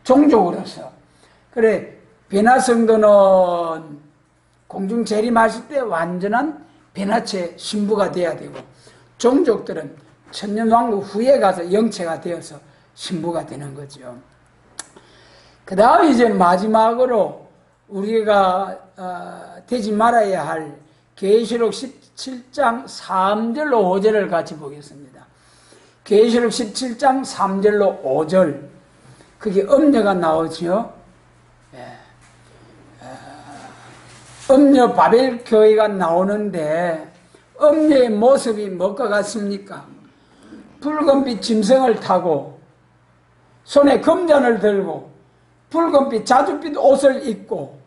종족으로서. 그래, 변화 성도는 공중 재림하실 때 완전한 변화체 신부가 돼야 되고, 종족들은 천년왕국 후에 가서 영체가 되어서 신부가 되는 거죠. 그 다음에 이제 마지막으로 우리가 되지 말아야 할 계시록 17장 3절로 5절을 같이 보겠습니다. 계시록 17장 3절로 5절, 그게 음녀가 나오죠. 음녀 바벨 교회가 나오는데 음녀의 모습이 뭐가 같습니까? 붉은빛 짐승을 타고 손에 금잔을 들고 붉은빛 자줏빛 옷을 입고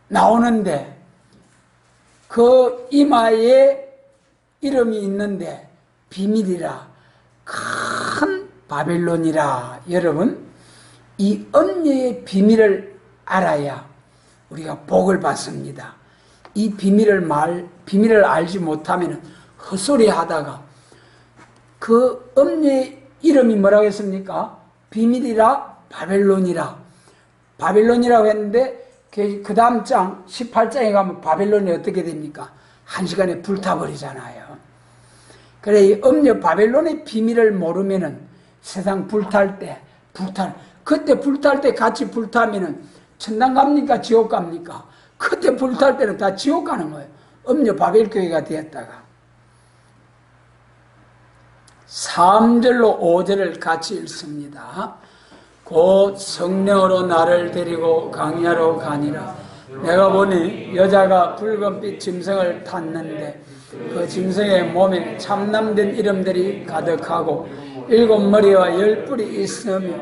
나오는데 그 이마에 이름이 있는데 비밀이라 큰 바벨론이라. 여러분, 이 음녀의 비밀을 알아야 우리가 복을 받습니다. 이 비밀을 알지 못하면 헛소리 하다가 그 엄녀의 이름이 뭐라고 했습니까? 비밀이라 바벨론이라고 했는데 그 다음 장 18장에 가면 바벨론이 어떻게 됩니까? 한 시간에 불타버리잖아요. 그래 이 엄녀 바벨론의 비밀을 모르면은 세상 불탈 때 그때 불탈 때 같이 불타면은 천당 갑니까? 지옥 갑니까? 그때 불탈 때는 다 지옥 가는 거예요. 엄녀 바벨교회가 되었다가 3절로 5절을 같이 읽습니다. 곧 성령으로 나를 데리고 광야로 가니라. 내가 보니 여자가 붉은빛 짐승을 탔는데 그 짐승의 몸에 참남된 이름들이 가득하고 7머리와 10뿔이 있으며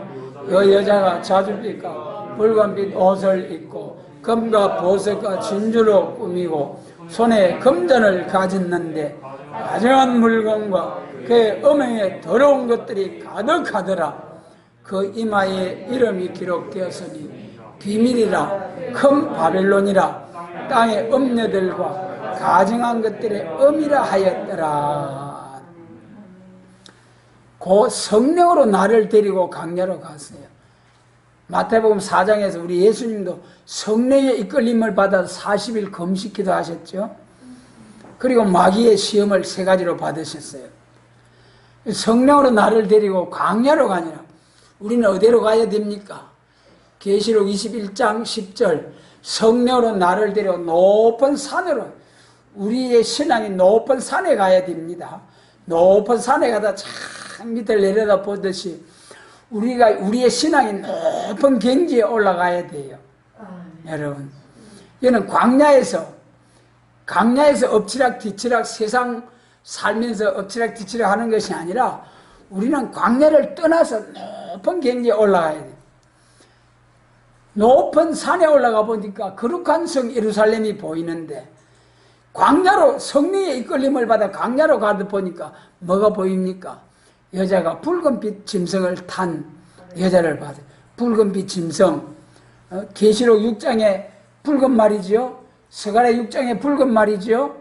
그 여자가 자줏빛과 붉은빛 옷을 입고 금과 보석과 진주로 꾸미고 손에 금전을 가졌는데 다정한 물건과 그의 음행에 더러운 것들이 가득하더라. 그 이마에 이름이 기록되었으니 비밀이라 큰 바벨론이라 땅의 음녀들과 가증한 것들의 음이라 하였더라. 그 성령으로 나를 데리고 광야로 갔어요. 마태복음 4장에서 우리 예수님도 성령의 이끌림을 받아서 40일 금식기도 하셨죠. 그리고 마귀의 시험을 3가지로 받으셨어요. 성령으로 나를 데리고 광야로 가니라. 우리는 어디로 가야 됩니까? 계시록 21장 10절 성령으로 나를 데리고 높은 산으로, 우리의 신앙이 높은 산에 가야 됩니다. 높은 산에 가다 참 밑을 내려다 보듯이 우리의 신앙이 높은 경지에 올라가야 돼요. 여러분, 이거는 광야에서 엎치락뒤치락 세상 살면서 엎치락뒤치락 하는 것이 아니라 우리는 광야를 떠나서 높은 경지에 올라가야 돼요. 높은 산에 올라가 보니까 거룩한 성 예루살렘이 보이는데 광야로 성령의 이끌림을 받아 광야로 가다 보니까 뭐가 보입니까? 여자가 붉은빛 짐승을 탄 여자를 봐요. 붉은빛 짐승. 계시록 6장에 붉은 말이죠. 스가랴 6장에 붉은 말이죠.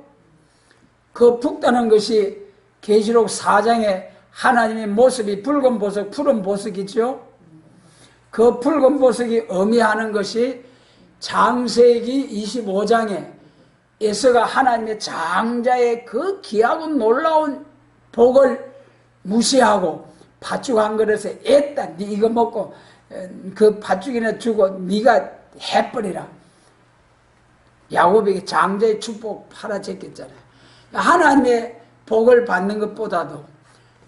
그 붉다는 것이 계시록 4장에 하나님의 모습이 붉은 보석, 푸른 보석이죠. 그 붉은 보석이 의미하는 것이 창세기 25장에 에서가 하나님의 장자의 그 귀하고 놀라운 복을 무시하고 팥죽 한 그릇에 애따 네 이거 먹고 그 팥죽이나 주고 네가 해버리라. 야곱에게 장자의 축복 팔아제꼈잖아요. 하나님의 복을 받는 것보다도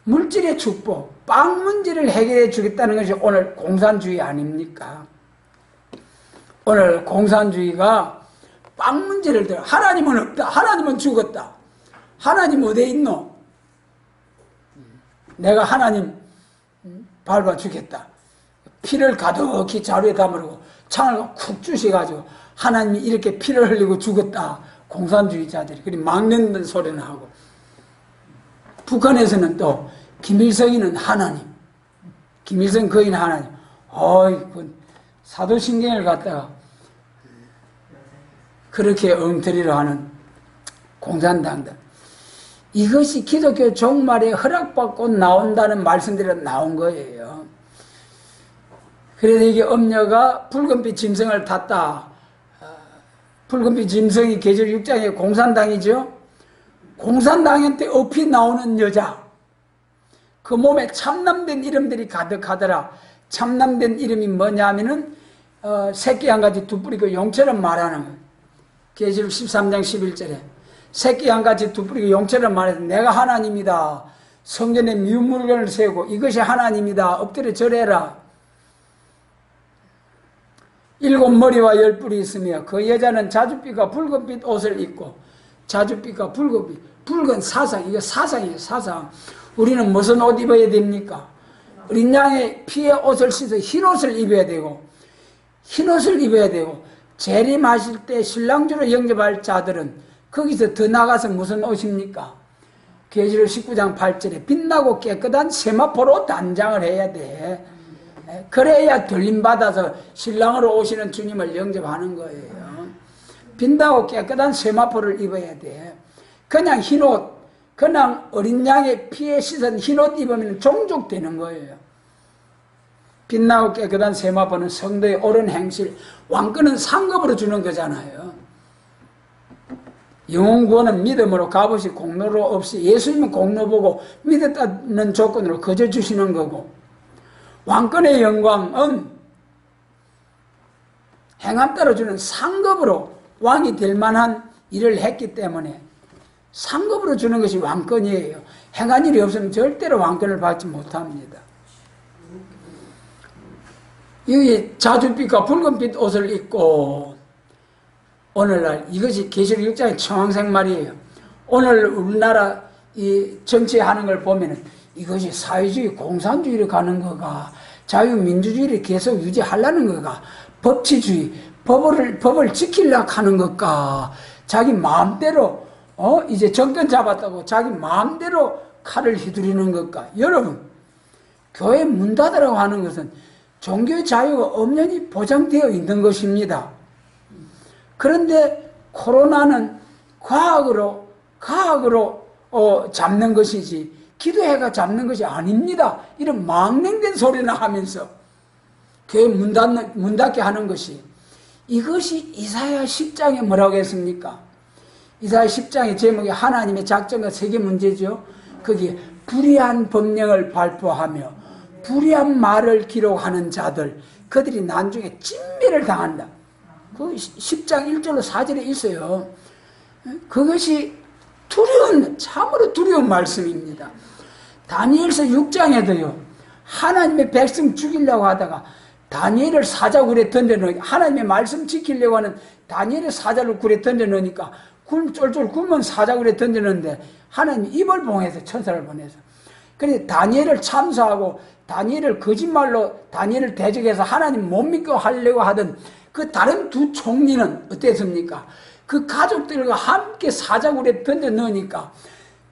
물질의 축복, 빵 문제를 해결해 주겠다는 것이 오늘 공산주의 아닙니까? 오늘 공산주의가 빵 문제를 들어. 하나님은 없다. 하나님은 죽었다. 하나님 어디에 있노? 내가 하나님 밟아 주겠다. 피를 가득히 자루에 담으고 창을 쿡 주셔가지고 하나님이 이렇게 피를 흘리고 죽었다. 공산주의자들이 그리 막는 소리는 하고, 북한에서는 또 김일성이는 하나님, 김일성 거인 하나님, 그 사도신경을 갖다가 그렇게 엉터리로 하는 공산당들. 이것이 기독교 종말에 허락받고 나온다는 말씀들이 나온 거예요. 그래서 이게 엄녀가 붉은빛 짐승을 탔다. 붉은빛 짐승이 계시록 6장에 공산당이죠. 공산당한테 업이 나오는 여자, 그 몸에 참남된 이름들이 가득하더라. 참남된 이름이 뭐냐면은 새끼 한 가지 두 뿌리고 용처럼 말하는 거예요. 계시록 13장 11절에 새끼 한 가지 두 뿌리고 용처럼 말해서 내가 하나님이다. 성전에 미운물건을 세우고 이것이 하나님이다. 엎드려 절해라. 7머리와 10뿔이 있으며 그 여자는 자줏빛과 붉은빛 옷을 입고, 자줏빛과 붉은빛, 붉은 사상, 이거 사상이에요. 사상. 우리는 무슨 옷 입어야 됩니까? 어린 양의 피의 옷을 씻어 흰옷을 입어야 되고, 흰옷을 입어야 되고, 재림하실 때 신랑주로 영접할 자들은 거기서 더 나가서 무슨 옷입니까? 계시록 19장 8절에 빛나고 깨끗한 세마포로 단장을 해야 돼. 그래야 들림받아서 신랑으로 오시는 주님을 영접하는 거예요. 빛나고 깨끗한 세마포를 입어야 돼. 그냥 흰옷, 그냥 어린 양의 피에 씻은 흰옷 입으면 종족되는 거예요. 빛나고 깨끗한 세마포는 성도의 옳은 행실, 왕권은 상급으로 주는 거잖아요. 영혼구원은 믿음으로, 값없이 공로로 없이 예수님은 공로 보고 믿었다는 조건으로 거저 주시는 거고, 왕권의 영광은 행함 따라 주는 상급으로 왕이 될 만한 일을 했기 때문에 상급으로 주는 것이 왕권이에요. 행한 일이 없으면 절대로 왕권을 받지 못합니다. 이 자줏빛과 붉은빛 옷을 입고, 오늘날 이것이 계시록 6장의 청황색 말이에요. 오늘 우리나라 이 정치하는 걸 보면은 이것이 사회주의, 공산주의로 가는 거가, 자유민주주의를 계속 유지하려는 거가, 법치주의, 법을 지키려고 하는 것과, 자기 마음대로 이제 정권 잡았다고 자기 마음대로 칼을 휘두르는 것과. 여러분, 교회 문 닫으라고 하는 것은 종교의 자유가 엄연히 보장되어 있는 것입니다. 그런데 코로나는 과학으로 잡는 것이지 기도회가 잡는 것이 아닙니다. 이런 망령된 소리나 하면서 교회 문 닫게 하는 것이, 이것이 이사야 10장에 뭐라고 했습니까? 이사야 10장의 제목이 하나님의 작정과 세계 문제죠. 거기에 불의한 법령을 발표하며 불의한 말을 기록하는 자들, 그들이 나중에 진멸을 당한다. 그 10장 1절로 4절에 있어요. 그것이 참으로 두려운 말씀입니다. 다니엘서 6장에도요, 하나님의 백성 죽이려고 하다가 다니엘을 사자굴에 던져넣으니까, 하나님의 말씀 지키려고 하는 다니엘의 사자굴에 던져넣으니까 쫄쫄 굶은 사자굴에 던져넣는데 하나님이 입을 봉해서 천사를 보내서, 그래서 다니엘을 참소하고 다니엘을 거짓말로 다니엘을 대적해서 하나님 못 믿고 하려고 하던 그 다른 두 총리는 어땠습니까? 그 가족들과 함께 사자굴에 던져 넣으니까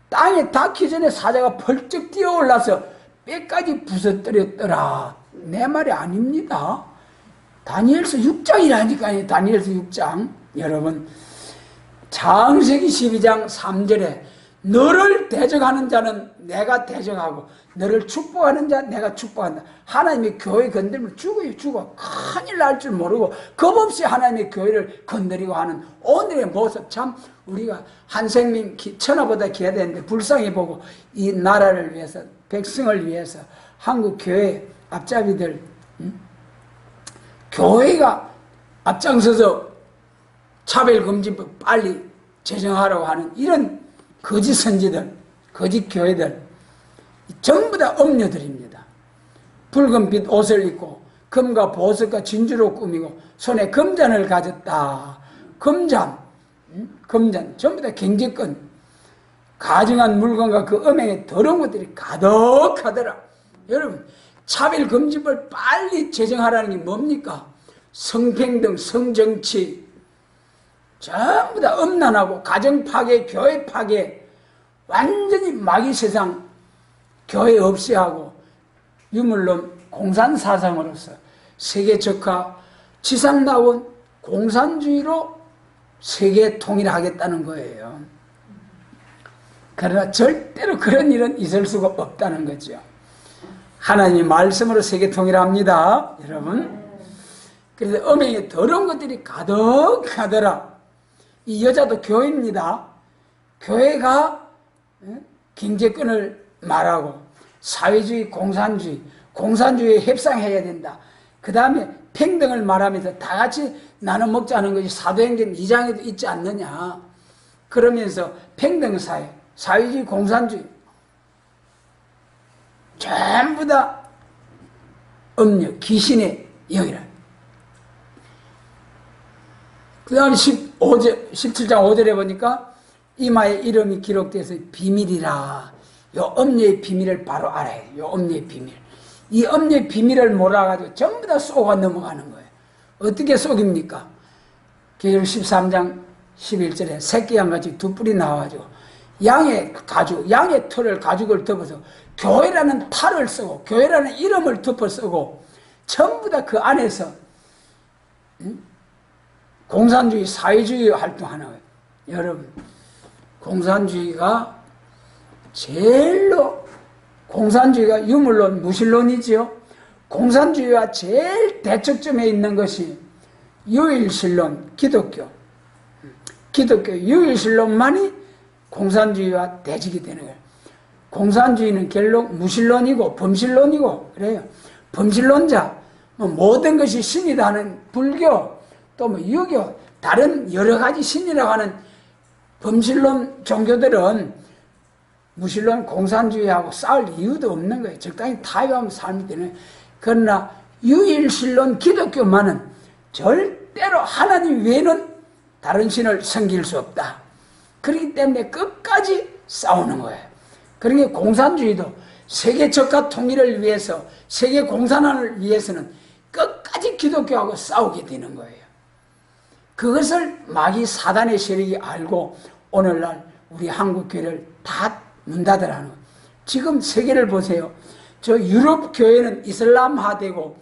땅에 닿기 전에 사자가 벌쩍 뛰어올라서 뼈까지 부서뜨렸더라. 내 말이 아닙니다. 다니엘서 6장이라니까요. 다니엘서 6장. 여러분, 창세기 12장 3절에 너를 대적하는 자는 내가 대적하고 너를 축복하는 자 내가 축복한다. 하나님의 교회 건드리면 죽어. 큰일 날 줄 모르고 겁없이 하나님의 교회를 건드리고 하는 오늘의 모습, 참 우리가 한 생명 천하보다 귀하다는데 불쌍히 보고 이 나라를 위해서, 백성을 위해서 한국 교회 앞잡이들, 교회가 앞장서서 차별금지법 빨리 제정하라고 하는 이런 거짓 선지들, 거짓 교회들 전부 다 음료들입니다. 붉은빛 옷을 입고 금과 보석과 진주로 꾸미고 손에 금잔을 가졌다. 금잔 전부 다 경제권, 가증한 물건과 그 음행에 더러운 것들이 가득하더라. 여러분, 차별금지법을 빨리 제정하라는 게 뭡니까? 성평등, 성정치 전부 다 음란하고 가정 파괴, 교회 파괴, 완전히 마귀 세상 교회 없이 하고 유물론 공산사상으로서 세계 적화, 지상 나온 공산주의로 세계 통일하겠다는 거예요. 그러나 절대로 그런 일은 있을 수가 없다는 거죠. 하나님의 말씀으로 세계 통일합니다, 여러분. 그래서 음행에 더러운 것들이 가득하더라. 이 여자도 교회입니다. 교회가 경제권을 말하고 사회주의, 공산주의에 협상해야 된다. 그 다음에 평등을 말하면서 다 같이 나눠 먹자는 것이 사도행전 2장에도 있지 않느냐. 그러면서 평등사회, 사회주의, 공산주의 전부 다 음료, 귀신의 영이라. 그 다음에 17장 5절에 보니까 이마에 이름이 기록돼서 비밀이라. 요 음료의 비밀을 바로 알아야 요 음료의 비밀. 이 음료의 비밀을 몰라가지고 전부 다 쏘가 넘어가는 거예요. 어떻게 쏘깁니까? 계시록 13장 11절에 새끼 양같이 두 뿔이 나와가지고 양의 털을 가죽을 덮어서 교회라는 탈을 쓰고 교회라는 이름을 덮어 쓰고 전부 다 그 안에서 공산주의, 사회주의 활동하는 거예요. 여러분, 공산주의가 공산주의가 유물론, 무신론이지요. 공산주의와 제일 대척점에 있는 것이 유일신론, 기독교 유일신론만이 공산주의와 대직이 되는 거예요. 공산주의는 결국 무신론이고 범신론이고 그래요. 범신론자, 모든 것이 신이다 하는 불교, 또 유교, 다른 여러 가지 신이라고 하는 범신론 종교들은 무신론 공산주의하고 싸울 이유도 없는 거예요. 적당히 타협하면 삶이 되는 거예요. 그러나 유일신론 기독교만은 절대로 하나님 외에는 다른 신을 섬길 수 없다. 그렇기 때문에 끝까지 싸우는 거예요. 그러니까 공산주의도 세계 적화 통일을 위해서, 세계 공산화를 위해서는 끝까지 기독교하고 싸우게 되는 거예요. 그것을 마귀 사단의 세력이 알고 오늘날 우리 한국교회를 다 문 닫으라는 거예요. 지금 세계를 보세요. 저 유럽 교회는 이슬람화되고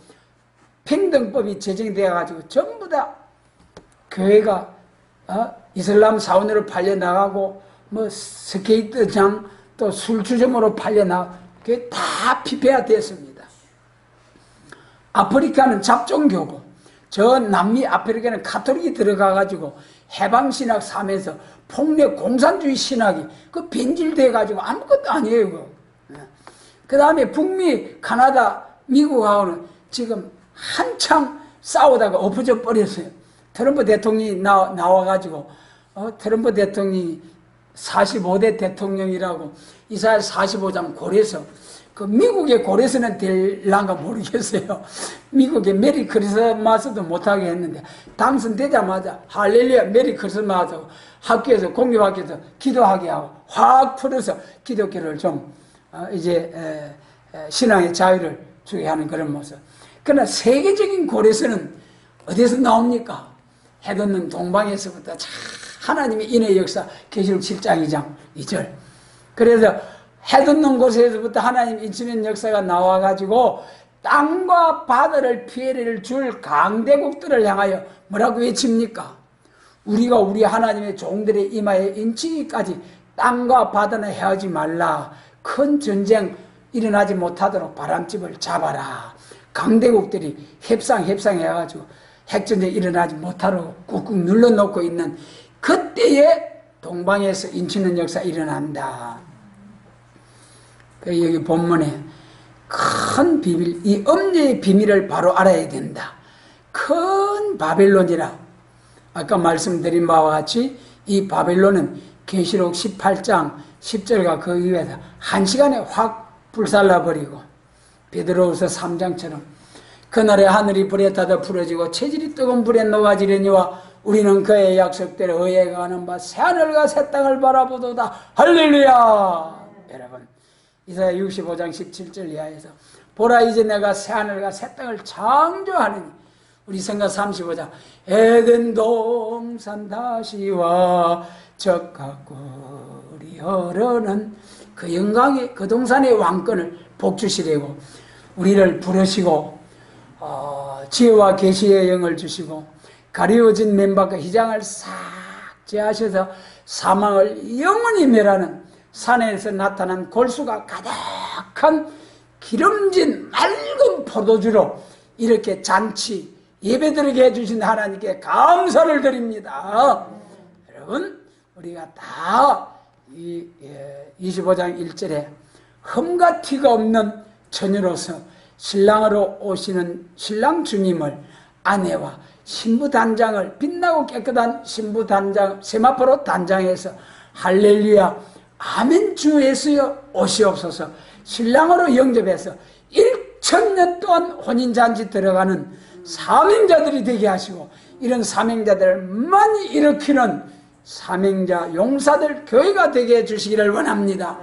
평등법이 제정되어가지고 전부 다 교회가 이슬람 사원으로 팔려나가고 뭐 스케이트장 또 술주점으로 팔려나가고 그게 다 피폐화됐습니다. 아프리카는 잡종교고 저 남미 아프리카는 가톨릭이 들어가가지고 해방신학 삼면서 폭력 공산주의 신학이 그 변질돼가지고 아무것도 아니에요. 그 다음에 북미, 카나다, 미국하고는 지금 한창 싸우다가 엎어져 버렸어요. 트럼프 대통령이 나와가지고 트럼프 대통령이 45대 대통령이라고 이사야 45장 고려서 그 미국의 고려서는 될란가 모르겠어요. 미국의 메리 크리스마스도 못하게 했는데 당선되자마자 할렐루야 메리 크리스마스 학교에서 공교학교에서 기도하게 하고 확 풀어서 기독교를 좀 이제 신앙의 자유를 주게 하는 그런 모습. 그러나 세계적인 고려서는 어디서 나옵니까? 해돋는 동방에서부터 하나님의 인의 역사 계시록 7장 2장 2절. 그래서 해돋는 곳에서부터 하나님 인치는 역사가 나와가지고 땅과 바다를 피해를 줄 강대국들을 향하여 뭐라고 외칩니까? 우리가 우리 하나님의 종들의 이마에 인치기까지 땅과 바다는 헤어지 말라. 큰 전쟁 일어나지 못하도록 바람집을 잡아라. 강대국들이 협상해가지고 핵전쟁 일어나지 못하도록 꾹꾹 눌러놓고 있는 그때에 동방에서 인치는 역사 일어난다. 여기 본문에 큰 비밀, 이 엄려의 비밀을 바로 알아야 된다. 큰 바벨론이라 아까 말씀드린 바와 같이 이 바벨론은 계시록 18장 10절과 그 이후에서 한 시간에 확 불살라버리고 베드로후서 3장처럼 그날에 하늘이 불에 타다 부러지고 체질이 뜨거운 불에 녹아지려니와 우리는 그의 약속대로 의에 가는 바 새하늘과 새 땅을 바라보도다. 할렐루야. 여러분 이사야 65장 17절 이하에서 보라 이제 내가 새하늘과 새 땅을 창조하느니 우리 성가 35장 에덴 동산 다시와 적하구리 흐르는 그 영광의 그 동산의 왕권을 복주시려고 우리를 부르시고 지혜와 계시의 영을 주시고 가리워진 맨발과 휘장을 싹 제하셔서 사망을 영원히 멸하는 산에서 나타난 골수가 가득한 기름진 맑은 포도주로 이렇게 잔치 예배드리게 해주신 하나님께 감사를 드립니다. 여러분 우리가 다 25장 1절에 흠과 티가 없는 처녀로서 신랑으로 오시는 신랑 주님을 아내와 신부 단장을 빛나고 깨끗한 신부 단장 세마포로 단장해서 할렐루야 아멘 주 예수여 오시옵소서 신랑으로 영접해서 1000년 동안 혼인잔치 들어가는 사명자들이 되게 하시고 이런 사명자들을 많이 일으키는 사명자 용사들 교회가 되게 해주시기를 원합니다.